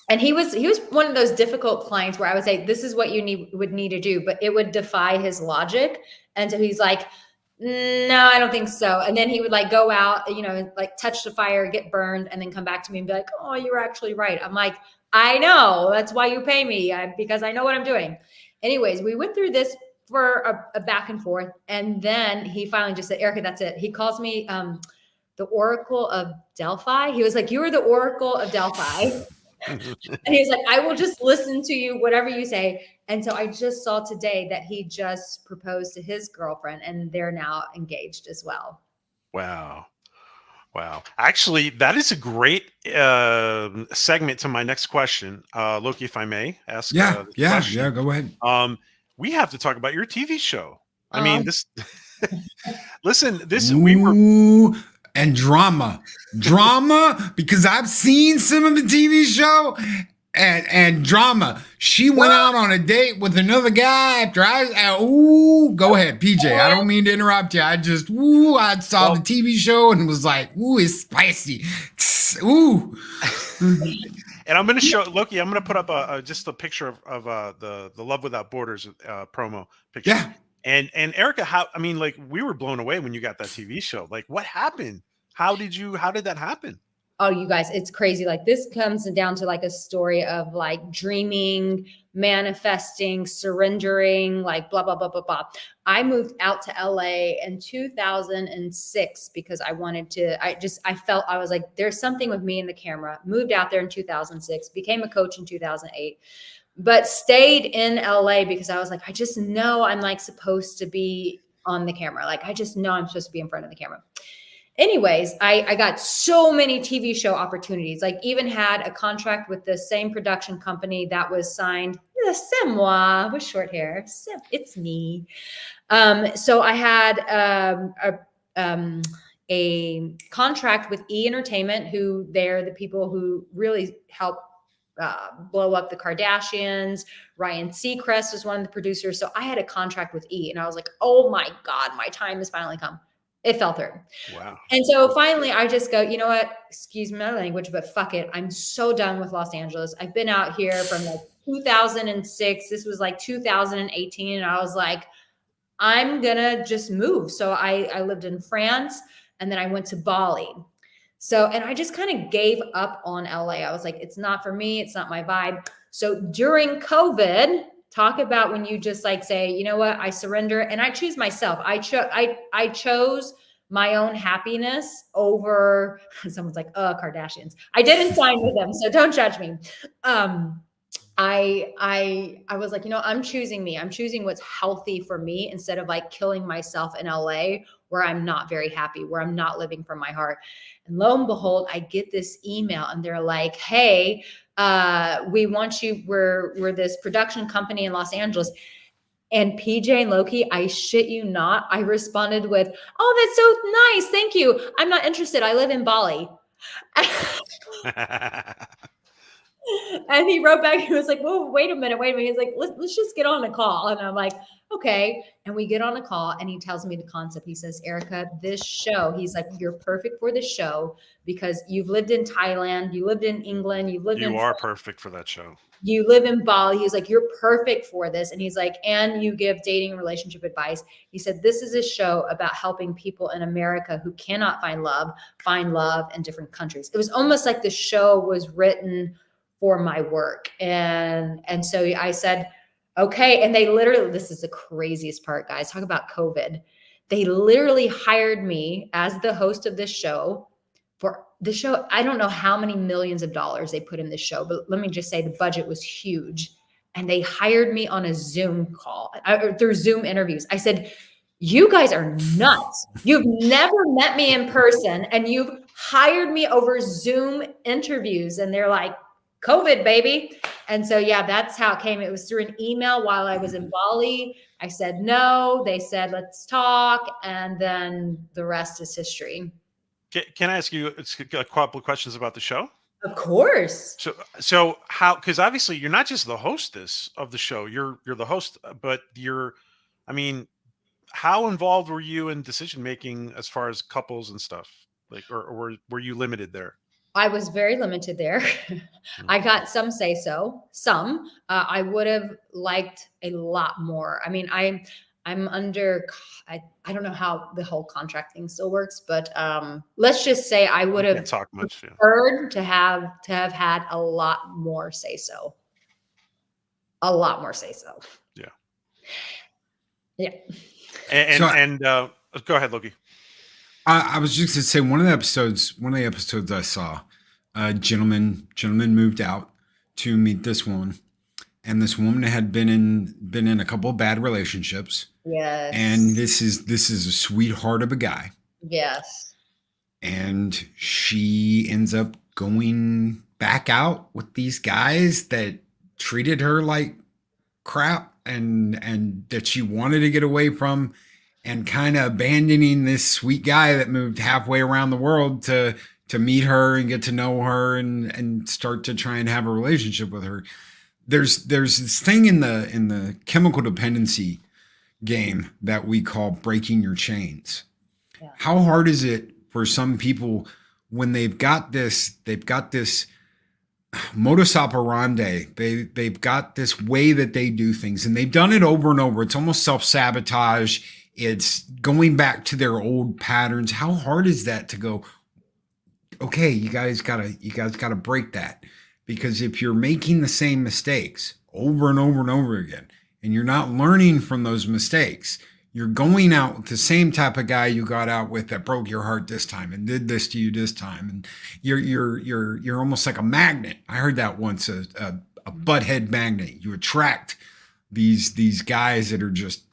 And he was one of those difficult clients where I would say, this is what you would need to do, but it would defy his logic. And so he's like, no, I don't think so. And then he would like go out, like touch the fire, get burned, and then come back to me and be like, oh, you were actually right. I'm like, I know, that's why you pay me, because I know what I'm doing. Anyways, we went through this for a back and forth. And then he finally just said, Arica, that's it. He calls me the Oracle of Delphi. He was like, you are the Oracle of Delphi. And he's like, I will just listen to you, whatever you say. And so I just saw today that he just proposed to his girlfriend and they're now engaged as well. Wow. Wow. Actually, that is a great segment to my next question. Loki, if I may ask Yeah, this question. yeah, go ahead. We have to talk about your TV show. I mean, this listen, Ooh, we were and drama, because I've seen some of the TV show and drama. She went out on a date with another guy after go ahead, PJ. I don't mean to interrupt you. I saw the TV show and was like, ooh, it's spicy. Ooh. And I'm going to show Loki. I'm going to put up just a picture of the Love Without Borders promo picture. Yeah. And Arica, we were blown away when you got that TV show. Like, what happened? How did that happen? Oh, you guys, it's crazy. Like, this comes down to like a story of like dreaming, manifesting, surrendering, like blah, blah, blah, blah, blah. I moved out to LA in 2006 because I felt, I was like, there's something with me in the camera. Moved out there in 2006, became a coach in 2008, but stayed in LA because I was like, I just know I'm like supposed to be on the camera. Like, I just know I'm supposed to be in front of the camera. Anyways, I got so many TV show opportunities, like even had a contract with the same production company that was signed, c'est moi, with short hair. It's me. So I had a contract with E! Entertainment, who they're the people who really help blow up the Kardashians. Ryan Seacrest was one of the producers. So I had a contract with E! And I was like, oh my God, my time has finally come. It fell through. Wow. And so finally I just go, you know what? Excuse my language, but fuck it. I'm so done with Los Angeles. I've been out here from like 2006. This was like 2018. And I was like, I'm going to just move. So I lived in France and then I went to Bali. So, and I just kind of gave up on LA. I was like, it's not for me. It's not my vibe. So during COVID, talk about when you just like say, you know what, I surrender and I choose myself. I chose my own happiness over someone's like, Kardashians. I didn't sign with them, so don't judge me. I was like, I'm choosing me. I'm choosing what's healthy for me instead of like killing myself in LA where I'm not very happy, where I'm not living from my heart. And lo and behold, I get this email and they're like, hey, we want you. We're this production company in Los Angeles. And PJ and Loki, I shit you not, I responded with, oh, that's so nice. Thank you. I'm not interested. I live in Bali. And he wrote back, he was like, whoa, wait a minute. He's like, let's just get on a call. And I'm like, okay. And we get on a call and he tells me the concept. He says, Arica, this show, he's like, you're perfect for this show because you've lived in Thailand, you lived in England, you are perfect for that show. You live in Bali. He's like, you're perfect for this. And he's like, and you give dating and relationship advice. He said, this is a show about helping people in America who cannot find love in different countries. It was almost like the show was written for my work. And so I said, okay. And they literally, this is the craziest part, guys. Talk about COVID. They literally hired me as the host of this show for the show. I don't know how many millions of dollars they put in this show, but let me just say the budget was huge. And they hired me on a Zoom call through Zoom interviews. I said, you guys are nuts. You've never met me in person and you've hired me over Zoom interviews. And they're like, COVID, baby. And so, yeah, that's how it came. It was through an email while I was in Bali. I said no. They said, let's talk. And then the rest is history. Can I ask you a couple of questions about the show? Of course. So how? Because obviously you're not just the hostess of the show. You're the host, but how involved were you in decision making as far as couples and stuff? Like, or were you limited there? I was very limited there. I got some say so, some. I would have liked a lot more. I mean, I'm under. I don't know how the whole contract thing still works, but let's just say I would Can't have talk much. Yeah. preferred to have had a lot more say so. A lot more say so. Yeah. Yeah. And go ahead, Loki. I was just going to say one of the episodes I saw, gentleman moved out to meet this woman, and this woman had been in a couple of bad relationships. Yes. And this is a sweetheart of a guy. Yes. And she ends up going back out with these guys that treated her like crap and that she wanted to get away from, and kind of abandoning this sweet guy that moved halfway around the world to meet her and get to know her and start to try and have a relationship with her. There's this thing in the chemical dependency game that we call breaking your chains. Yeah. How hard is it for some people when they've got this modus operandi, they've got this way that they do things, and they've done it over and over. It's almost self-sabotage. It's going back to their old patterns. How hard is that to go, okay, you guys gotta break that? Because if you're making the same mistakes over and over and over again, and you're not learning from those mistakes, you're going out with the same type of guy you got out with that broke your heart this time and did this to you this time, and you're almost like a magnet. I heard that once, a butthead magnet. You attract these guys that are just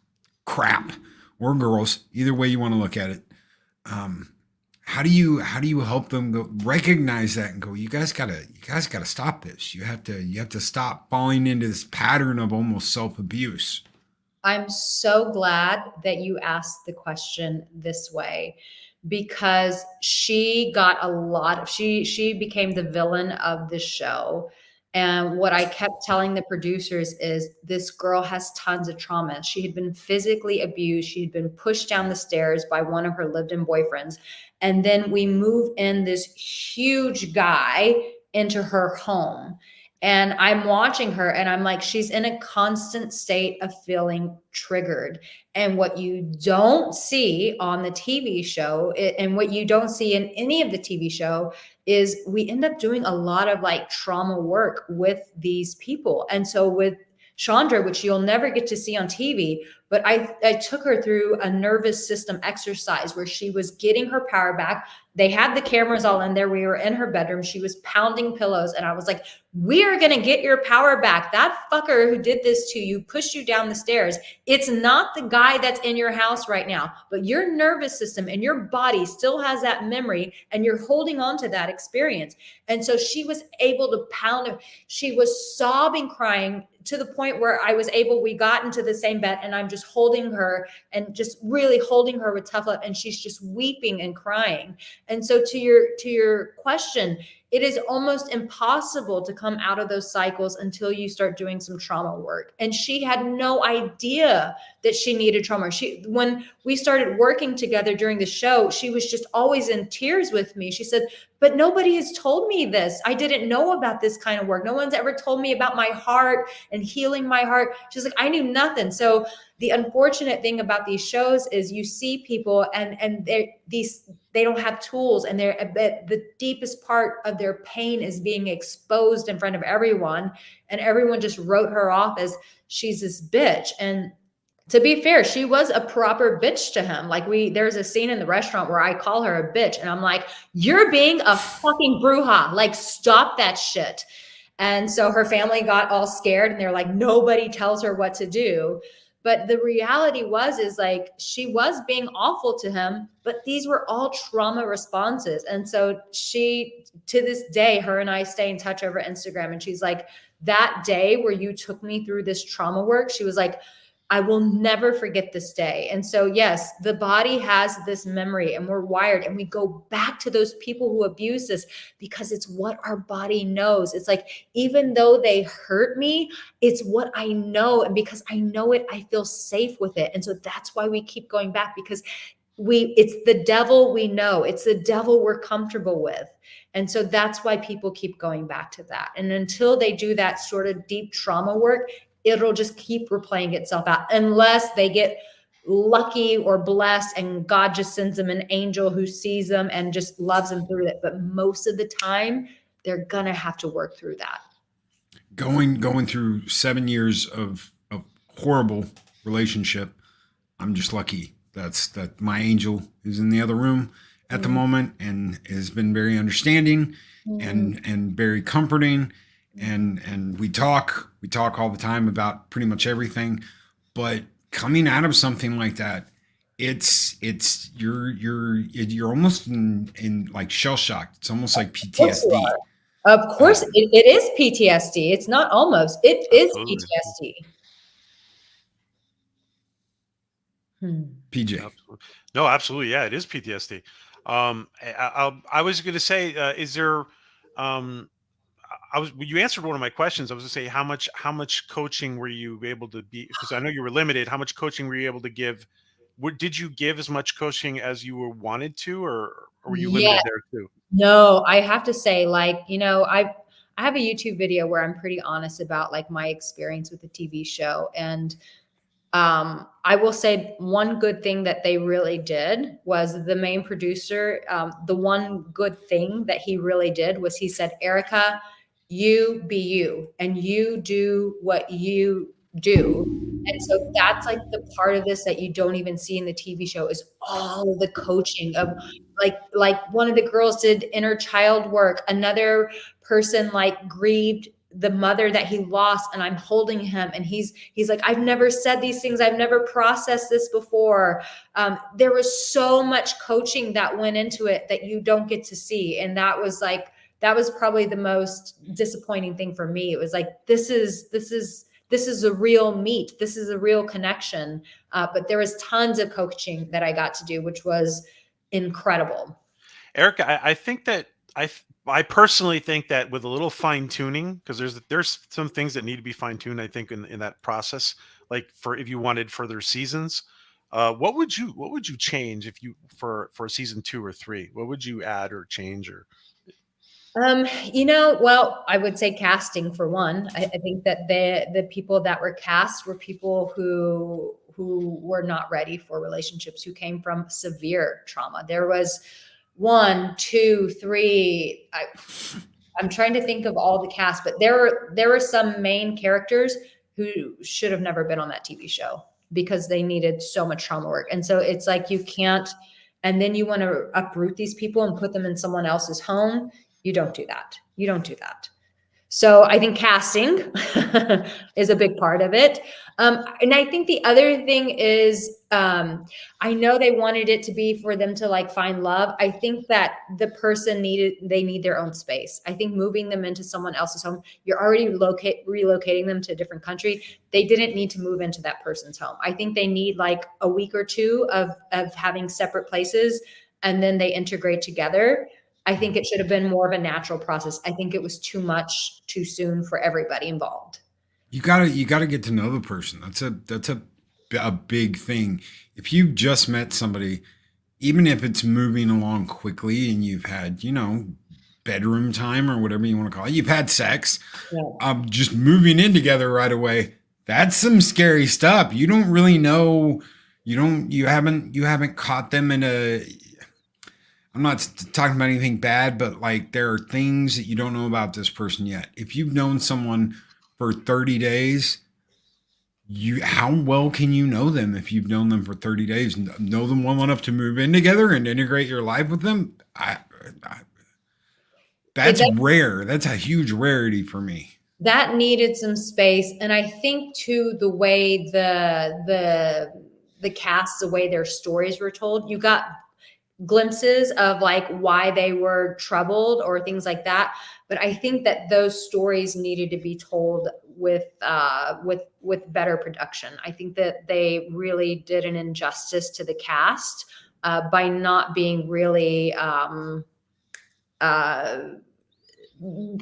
crap, or girls, either way you want to look at it. How do you help them go recognize that and go, you guys gotta stop this. You have to stop falling into this pattern of almost self-abuse. I'm so glad that you asked the question this way, because she got a lot of, she became the villain of the show. And what I kept telling the producers is, this girl has tons of trauma. She had been physically abused. She had been pushed down the stairs by one of her lived-in boyfriends. And then we move in this huge guy into her home. And I'm watching her and I'm like, she's in a constant state of feeling triggered. And what you don't see on the TV show, and what you don't see in any of the TV show, is we end up doing a lot of like trauma work with these people. And so with Chandra, which you'll never get to see on TV, but I took her through a nervous system exercise where she was getting her power back. They had the cameras all in there. We were in her bedroom. She was pounding pillows. And I was like, we are going to get your power back. That fucker who did this to you, pushed you down the stairs. It's not the guy that's in your house right now, but your nervous system and your body still has that memory, and you're holding on to that experience. And so she was able to pound. She was sobbing, crying, to the point where we got into the same bed, and I'm just holding her and just really holding her with tough love. And she's just weeping and crying. And so to your question, it is almost impossible to come out of those cycles until you start doing some trauma work. And she had no idea that she needed trauma. When we started working together during the show, she was just always in tears with me. She said, but nobody has told me this. I didn't know about this kind of work. No one's ever told me about my heart and healing my heart. She's like, I knew nothing. So the unfortunate thing about these shows is you see people and they don't have tools, and the deepest part of their pain is being exposed in front of everyone. And everyone just wrote her off as she's this bitch. And to be fair, she was a proper bitch to him. Like there's a scene in the restaurant where I call her a bitch and I'm like, you're being a fucking bruja. Like, stop that shit. And so her family got all scared and they're like, nobody tells her what to do. But the reality is like, she was being awful to him, but these were all trauma responses. And so she, to this day, her and I stay in touch over Instagram. And she's like, that day where you took me through this trauma work, she was like, I will never forget this day. And so, yes, the body has this memory, and we're wired, and we go back to those people who abuse us because it's what our body knows. It's like, even though they hurt me, it's what I know. And because I know it, I feel safe with it. And so that's why we keep going back, because it's the devil we know. It's the devil we're comfortable with. And so that's why people keep going back to that. And until they do that sort of deep trauma work, it'll just keep replaying itself out unless they get lucky or blessed and God just sends them an angel who sees them and just loves them through it. But most of the time, they're going to have to work through that. Going through 7 years of horrible relationship, I'm just lucky that my angel is in the other room at the moment and has been very understanding and very comforting. And we talk all the time about pretty much everything. But coming out of something like that, you're almost in like shell shocked. It's almost like PTSD. Of course, it is PTSD. It's not almost. It is Absolutely. PTSD. PJ. Absolutely. No, absolutely. Yeah, it is PTSD. I was going to say, is there? You answered one of my questions. I was going to say, how much coaching were you able to be? Because I know you were limited. How much coaching were you able to give? Did you give as much coaching as you wanted to, or were you limited there too? No, I have to say, like, I have a YouTube video where I'm pretty honest about like my experience with the TV show. And I will say one good thing that they really did was the main producer. The one good thing that he really did was he said, Arica, you be you and you do what you do. And so that's like the part of this that you don't even see in the TV show is all the coaching of like one of the girls did inner child work. Another person like grieved the mother that he lost, and I'm holding him and he's like, I've never said these things. I've never processed this before. There was so much coaching that went into it that you don't get to see. And that was probably the most disappointing thing for me. It was like, this is a real meet. This is a real connection. But there was tons of coaching that I got to do, which was incredible. Arica, I think that I personally think that with a little fine tuning, because there's some things that need to be fine tuned. I think in that process, like for if you wanted further seasons, what would you change if you for season 2 or 3? What would you add or change or? Well, I would say casting for one. I think that the people that were cast were people who were not ready for relationships, who came from severe trauma. There was 1, 2, 3. I'm trying to think of all the cast, but there were some main characters who should have never been on that TV show because they needed so much trauma work. And so it's like you can't, and then you want to uproot these people and put them in someone else's home. You don't do that. You don't do that. So I think casting is a big part of it. And I think the other thing is, I know they wanted it to be for them to like find love. I think that the person they need their own space. I think moving them into someone else's home, you're already relocating them to a different country. They didn't need to move into that person's home. I think they need like a week or two of having separate places, and then they integrate together. I think it should have been more of a natural process. I think it was too much too soon for everybody involved. You gotta get to know the person. That's a big thing. If you've just met somebody, even if it's moving along quickly and you've had, bedroom time or whatever you want to call it, you've had sex, just moving in together right away, that's some scary stuff. You don't really know, you haven't caught them in a, I'm not talking about anything bad, but like there are things that you don't know about this person yet. If you've known someone for 30 days, how well can you know them if you've known them for 30 days? Know them well enough to move in together and integrate your life with them? That's rare. That's a huge rarity for me. That needed some space. And I think too, the way the cast, the way their stories were told, you got glimpses of like why they were troubled or things like that. But I think that those stories needed to be told with better production. I think that they really did an injustice to the cast by not being really,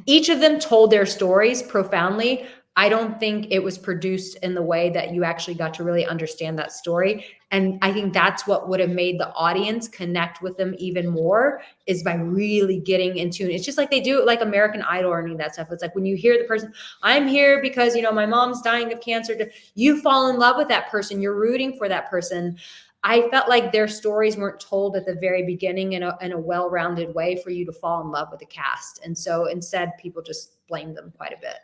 each of them told their stories profoundly. I don't think it was produced in the way that you actually got to really understand that story. And I think that's what would have made the audience connect with them even more, is by really getting into it. It's just like they do like American Idol or any of that stuff. It's like when you hear the person, I'm here because, you know, my mom's dying of cancer. You fall in love with that person. You're rooting for that person. I felt like their stories weren't told at the very beginning in a well-rounded way for you to fall in love with the cast. And so instead, people just blame them quite a bit.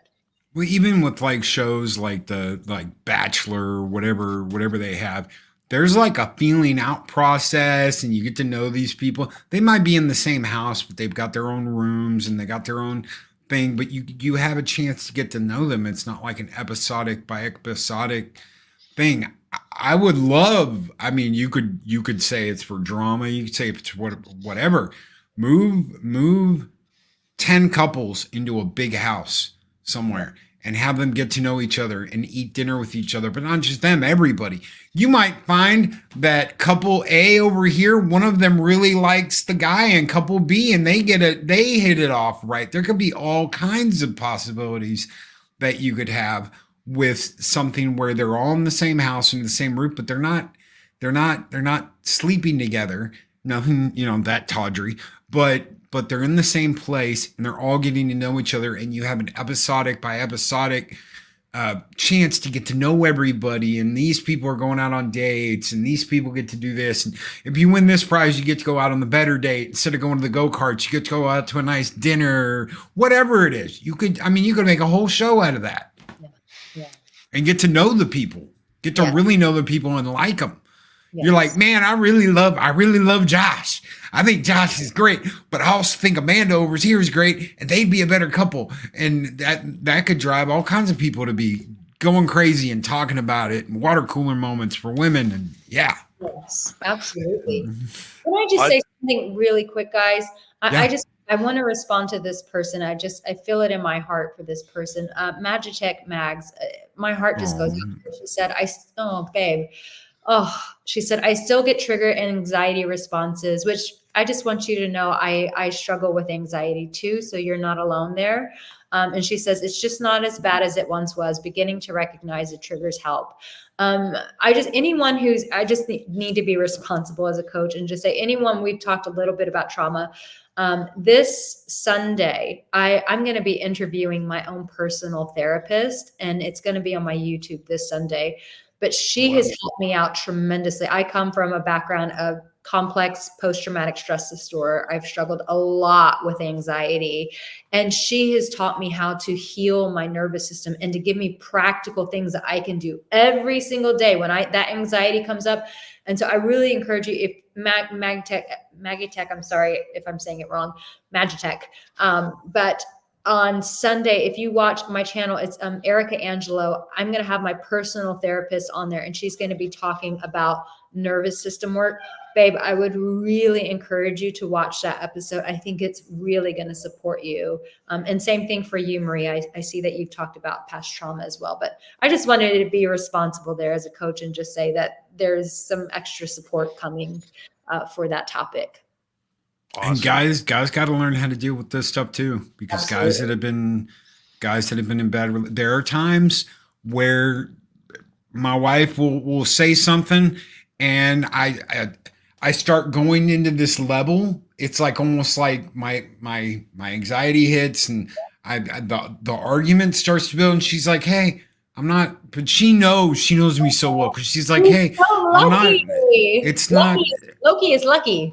Well, even with like shows like the like Bachelor, whatever they have, there's like a feeling out process, and you get to know these people. They might be in the same house, but they've got their own rooms and they got their own thing. But you have a chance to get to know them. It's not like an episodic by episodic thing. I would love. I mean, you could say it's for drama. You could say it's whatever. Move 10 couples into a big house somewhere and have them get to know each other and eat dinner with each other, but not just them, everybody. You might find that couple A over here, one of them really likes the guy, and couple B, and they hit it off right. There could be all kinds of possibilities that you could have with something where they're all in the same house in the same roof, but they're not sleeping together. Nothing, that tawdry, but they're in the same place and they're all getting to know each other, and you have an episodic by episodic chance to get to know everybody, and these people are going out on dates, and these people get to do this, and if you win this prize you get to go out on the better date instead of going to the go-karts. You get to go out to a nice dinner, whatever it is. You could make a whole show out of that. Yeah. And get to know the people, get to really know the people and like them. Yes. You're like, man, I really love Josh. I think Josh is great, but I also think Amanda over here is great, and they'd be a better couple. And that could drive all kinds of people to be going crazy and talking about it, and water cooler moments for women. And yeah. Yes, absolutely. Can I just say something really quick, guys? I want to respond to this person. I feel it in my heart for this person. Magitech Mags, my heart just goes out. She said, babe. Oh, she said, I still get trigger and anxiety responses, which I just want you to know I struggle with anxiety too. So you're not alone there. And she says, it's just not as bad as it once was. Beginning to recognize the triggers help. I just need to be responsible as a coach and just say, anyone, we've talked a little bit about trauma. This Sunday, I'm going to be interviewing my own personal therapist, and it's going to be on my YouTube this Sunday. But she has helped me out tremendously. I come from a background of complex post-traumatic stress disorder. I've struggled a lot with anxiety, and she has taught me how to heal my nervous system and to give me practical things that I can do every single day when that anxiety comes up. And so I really encourage you, if Magitech, I'm sorry if I'm saying it wrong, Magitech, but on Sunday, if you watch my channel, it's Arica Angelo. I'm going to have my personal therapist on there, and she's going to be talking about nervous system work. Babe, I would really encourage you to watch that episode. I think it's really going to support you. And same thing for you, Marie. I see that you've talked about past trauma as well, but I just wanted to be responsible there as a coach and just say that there's some extra support coming for that topic. Awesome. And guys got to learn how to deal with this stuff too, because Absolutely. guys that have been in bad. There are times where my wife will say something, and I start going into this level. It's like almost like my anxiety hits, and the argument starts to build. And she's like, "Hey, I'm not," but she knows me so well, because she's like, "Hey, so I'm not." It's not. Loki is lucky.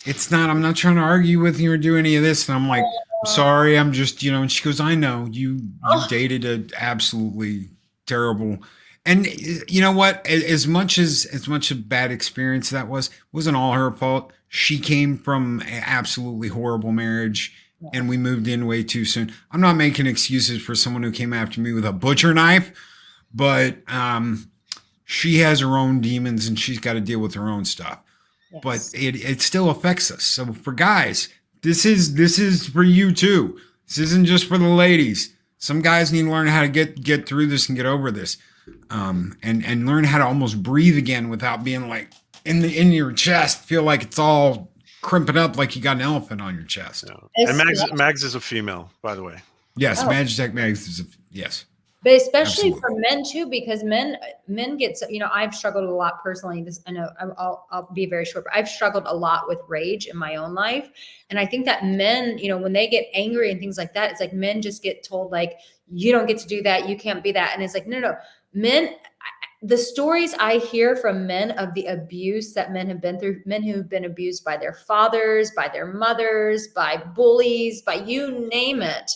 It's not, I'm not trying to argue with you or do any of this. And I'm like, I'm sorry. I'm just, and she goes, I know you dated a absolutely terrible. And you know what, as much a bad experience that was, it wasn't all her fault. She came from an absolutely horrible marriage, and we moved in way too soon. I'm not making excuses for someone who came after me with a butcher knife, but she has her own demons, and she's got to deal with her own stuff. Yes. But it still affects us. So for guys, this is for you too. This isn't just for the ladies. Some guys need to learn how to get through this and get over this, and learn how to almost breathe again without being like in your chest. Feel like it's all crimping up like you got an elephant on your chest. Yeah. And Mags is a female, by the way. Yes, Magitech Mags is yes. But especially Absolutely. for men too, because men get so, I've struggled a lot personally. This, I know I'll be very short, but I've struggled a lot with rage in my own life. And I think that men, when they get angry and things like that, it's like men just get told like, you don't get to do that. You can't be that. And it's like, no, men, the stories I hear from men of the abuse that men have been through, men who've been abused by their fathers, by their mothers, by bullies, by you name it.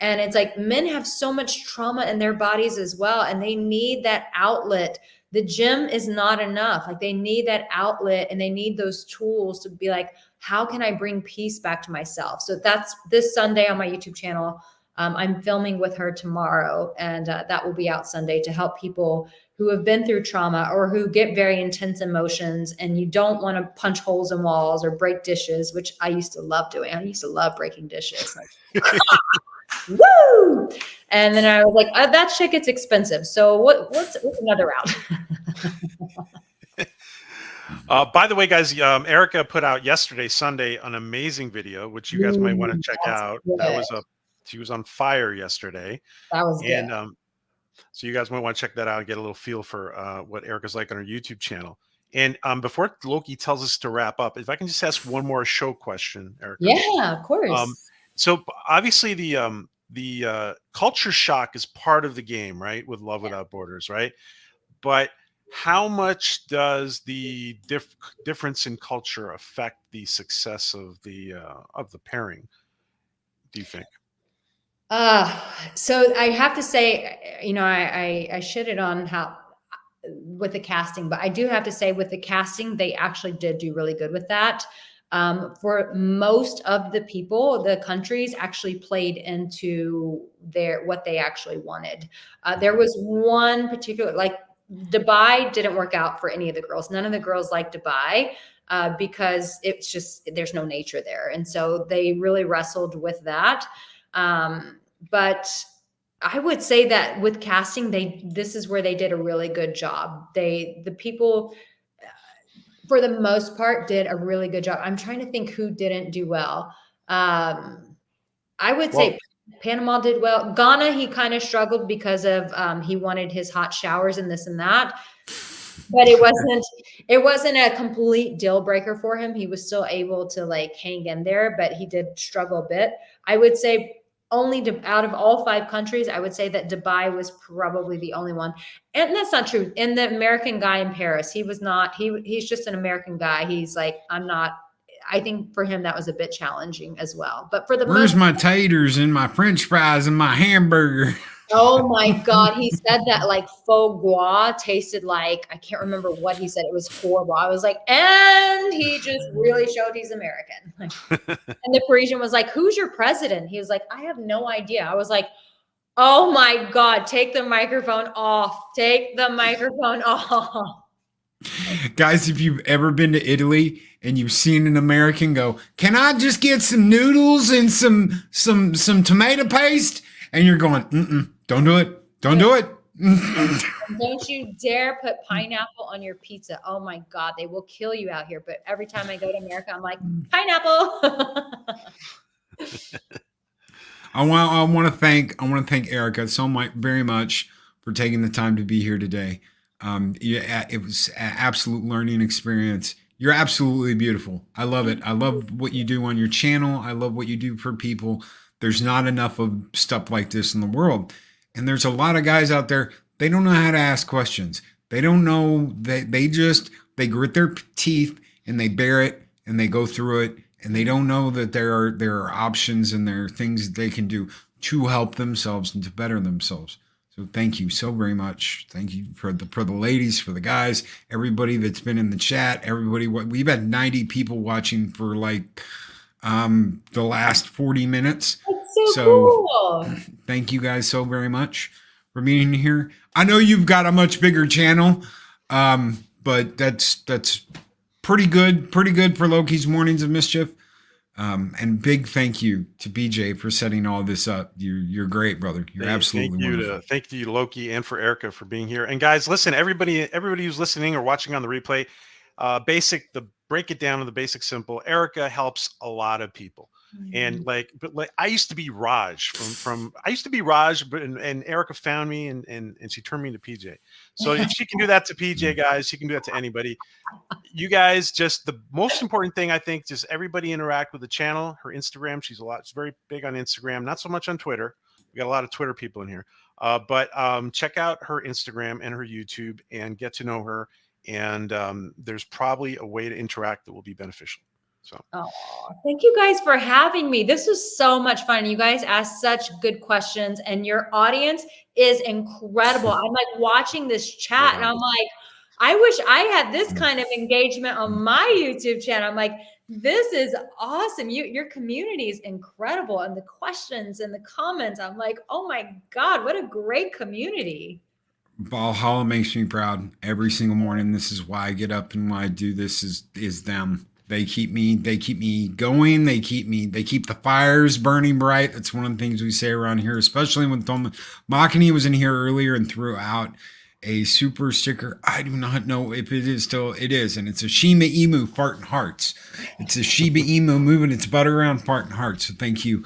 And it's like men have so much trauma in their bodies as well, and they need that outlet. The gym is not enough. Like they need that outlet and they need those tools to be like, how can I bring peace back to myself? So that's this Sunday on my YouTube channel. I'm filming with her tomorrow, and that will be out Sunday to help people who have been through trauma or who get very intense emotions, and you don't want to punch holes in walls or break dishes, which I used to love doing. I used to love breaking dishes. Woo! And then I was like, that shit gets expensive. So what's another route? By the way, guys, Arica put out yesterday, Sunday, an amazing video, which you guys might want to check out. That was she was on fire yesterday. That was good. And so you guys might want to check that out and get a little feel for what Arica's like on her YouTube channel. And before Loki tells us to wrap up, if I can just ask one more show question, Arica. Yeah, of course. So obviously the culture shock is part of the game, right? With Love Without Borders, right? But how much does the difference in culture affect the success of the pairing, do you think? So I have to say, I shitted on how with the casting, but I do have to say with the casting, they actually did do really good with that. For most of the people, the countries actually played into what they actually wanted. There was one particular, like Dubai didn't work out for any of the girls. None of the girls liked Dubai because it's just, there's no nature there. And so they really wrestled with that. But I would say that with casting, this is where they did a really good job. The people, for the most part, did a really good job. I'm trying to think who didn't do well. I would say Panama did well. Ghana, he kind of struggled because of he wanted his hot showers and this and that. But it wasn't a complete deal breaker for him. He was still able to like hang in there, but he did struggle a bit. I would say only out of all 5 countries, I would say that Dubai was probably the only one. And that's not true. And the American guy in Paris, he was not, he's just an American guy. He's like, I'm not, I think for him, that was a bit challenging as well. But for the Where's my taters and my French fries and my hamburger? Oh my God. He said that like faux gras tasted like, I can't remember what he said. It was horrible. I was like, and he just really showed he's American. And the Parisian was like, who's your president? He was like, I have no idea. I was like, oh my God, take the microphone off. Take the microphone off. Guys, if you've ever been to Italy and you've seen an American go, can I just get some noodles and some tomato paste? And you're going, don't do it. Don't do it. Don't you dare put pineapple on your pizza. Oh my God, they will kill you out here. But every time I go to America, I'm like, pineapple. I want to thank Arica so much, very much, for taking the time to be here today. It was an absolute learning experience. You're absolutely beautiful. I love it. I love what you do on your channel. I love what you do for people. There's not enough of stuff like this in the world. And there's a lot of guys out there, they don't know how to ask questions. They don't know, they grit their teeth and they bear it and they go through it, and they don't know that there are options and there are things that they can do to help themselves and to better themselves. So thank you so very much. Thank you for the ladies, for the guys, everybody that's been in the chat, everybody. We've had 90 people watching for like the last 40 minutes. That's so cool. Thank you guys so very much for being here. I know you've got a much bigger channel, but that's pretty good for Loki's Mornings of Mischief. And big thank you to BJ for setting all this up. You're great, brother. You're absolutely wonderful. Thank you, Loki, and for Arica for being here. And guys, listen, everybody who's listening or watching on the replay, break it down to the basic simple. Arica helps a lot of people. And like, but like, I used to be Raj I used to be Raj, but and Arica found me and she turned me into PJ. So if she can do that to PJ, guys, she can do that to anybody. You guys, just the most important thing, I think, just everybody interact with the channel. Her Instagram, she's very big on Instagram, not so much on Twitter. We got a lot of Twitter people in here, but check out her Instagram and her YouTube and get to know her. And there's probably a way to interact that will be beneficial. So, thank you guys for having me. This was so much fun. You guys asked such good questions, and your audience is incredible. I'm like watching this chat, and I'm like, I wish I had this kind of engagement on my YouTube channel. I'm like, this is awesome. Your community is incredible, and the questions and the comments. I'm like, oh my God, what a great community. Valhalla makes me proud every single morning. This is why I get up and why I do this is them. They keep me going. They keep the fires burning bright. That's one of the things we say around here, especially when Makani was in here earlier and threw out a super sticker. I do not know if it is still, it is. And it's a Shima Emu farting hearts. It's a Shiba Emu moving its butt around farting hearts. So thank you,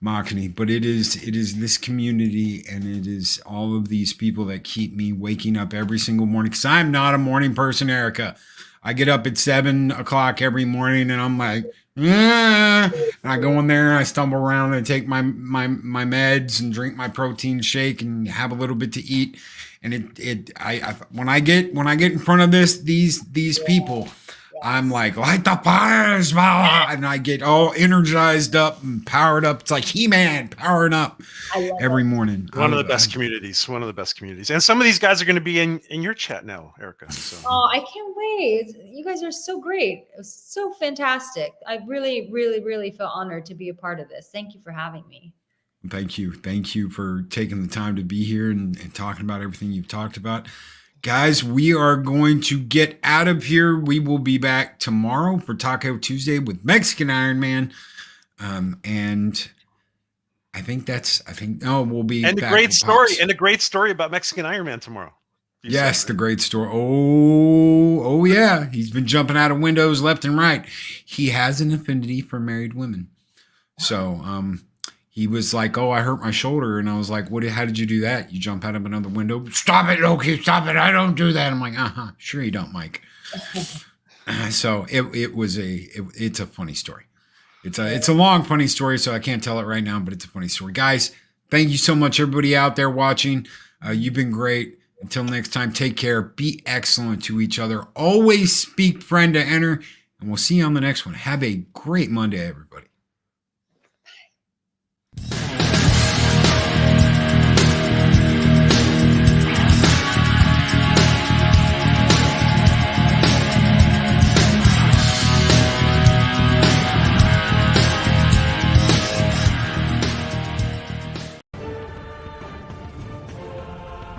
Makani. But it is this community, and it is all of these people that keep me waking up every single morning. Cause I'm not a morning person, Arica. I get up at 7 o'clock every morning and I'm like, and I go in there and I stumble around and I take my meds and drink my protein shake and have a little bit to eat. And when I get in front of these people, I'm like, light the fires, and I get all energized up and powered up. It's like He-Man powering up every morning. One of the best communities. And some of these guys are going to be in your chat now, Arica. So. Oh, I can't wait. You guys are so great. It was so fantastic. I really, really, really feel honored to be a part of this. Thank you for having me. Thank you. Thank you for taking the time to be here and talking about everything you've talked about. Guys, we are going to get out of here. We will be back tomorrow for Taco Tuesday with Mexican Iron Man. And I think we'll be and back. And a great story about Mexican Iron Man tomorrow. Yes, the great story. Oh yeah. He's been jumping out of windows left and right. He has an affinity for married women. So, he was like, oh, I hurt my shoulder. And I was like, how did you do that? You jump out of another window. Stop it, Loki, stop it. I don't do that. I'm like, sure you don't, Mike. So it's a funny story. It's a long, funny story. So I can't tell it right now, but it's a funny story. Guys, thank you so much, everybody out there watching. You've been great. Until next time, take care. Be excellent to each other. Always speak friend to enter. And we'll see you on the next one. Have a great Monday, everybody.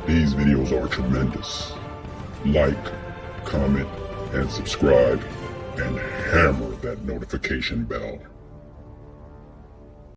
These videos are tremendous. Like, comment, and subscribe, and hammer that notification bell.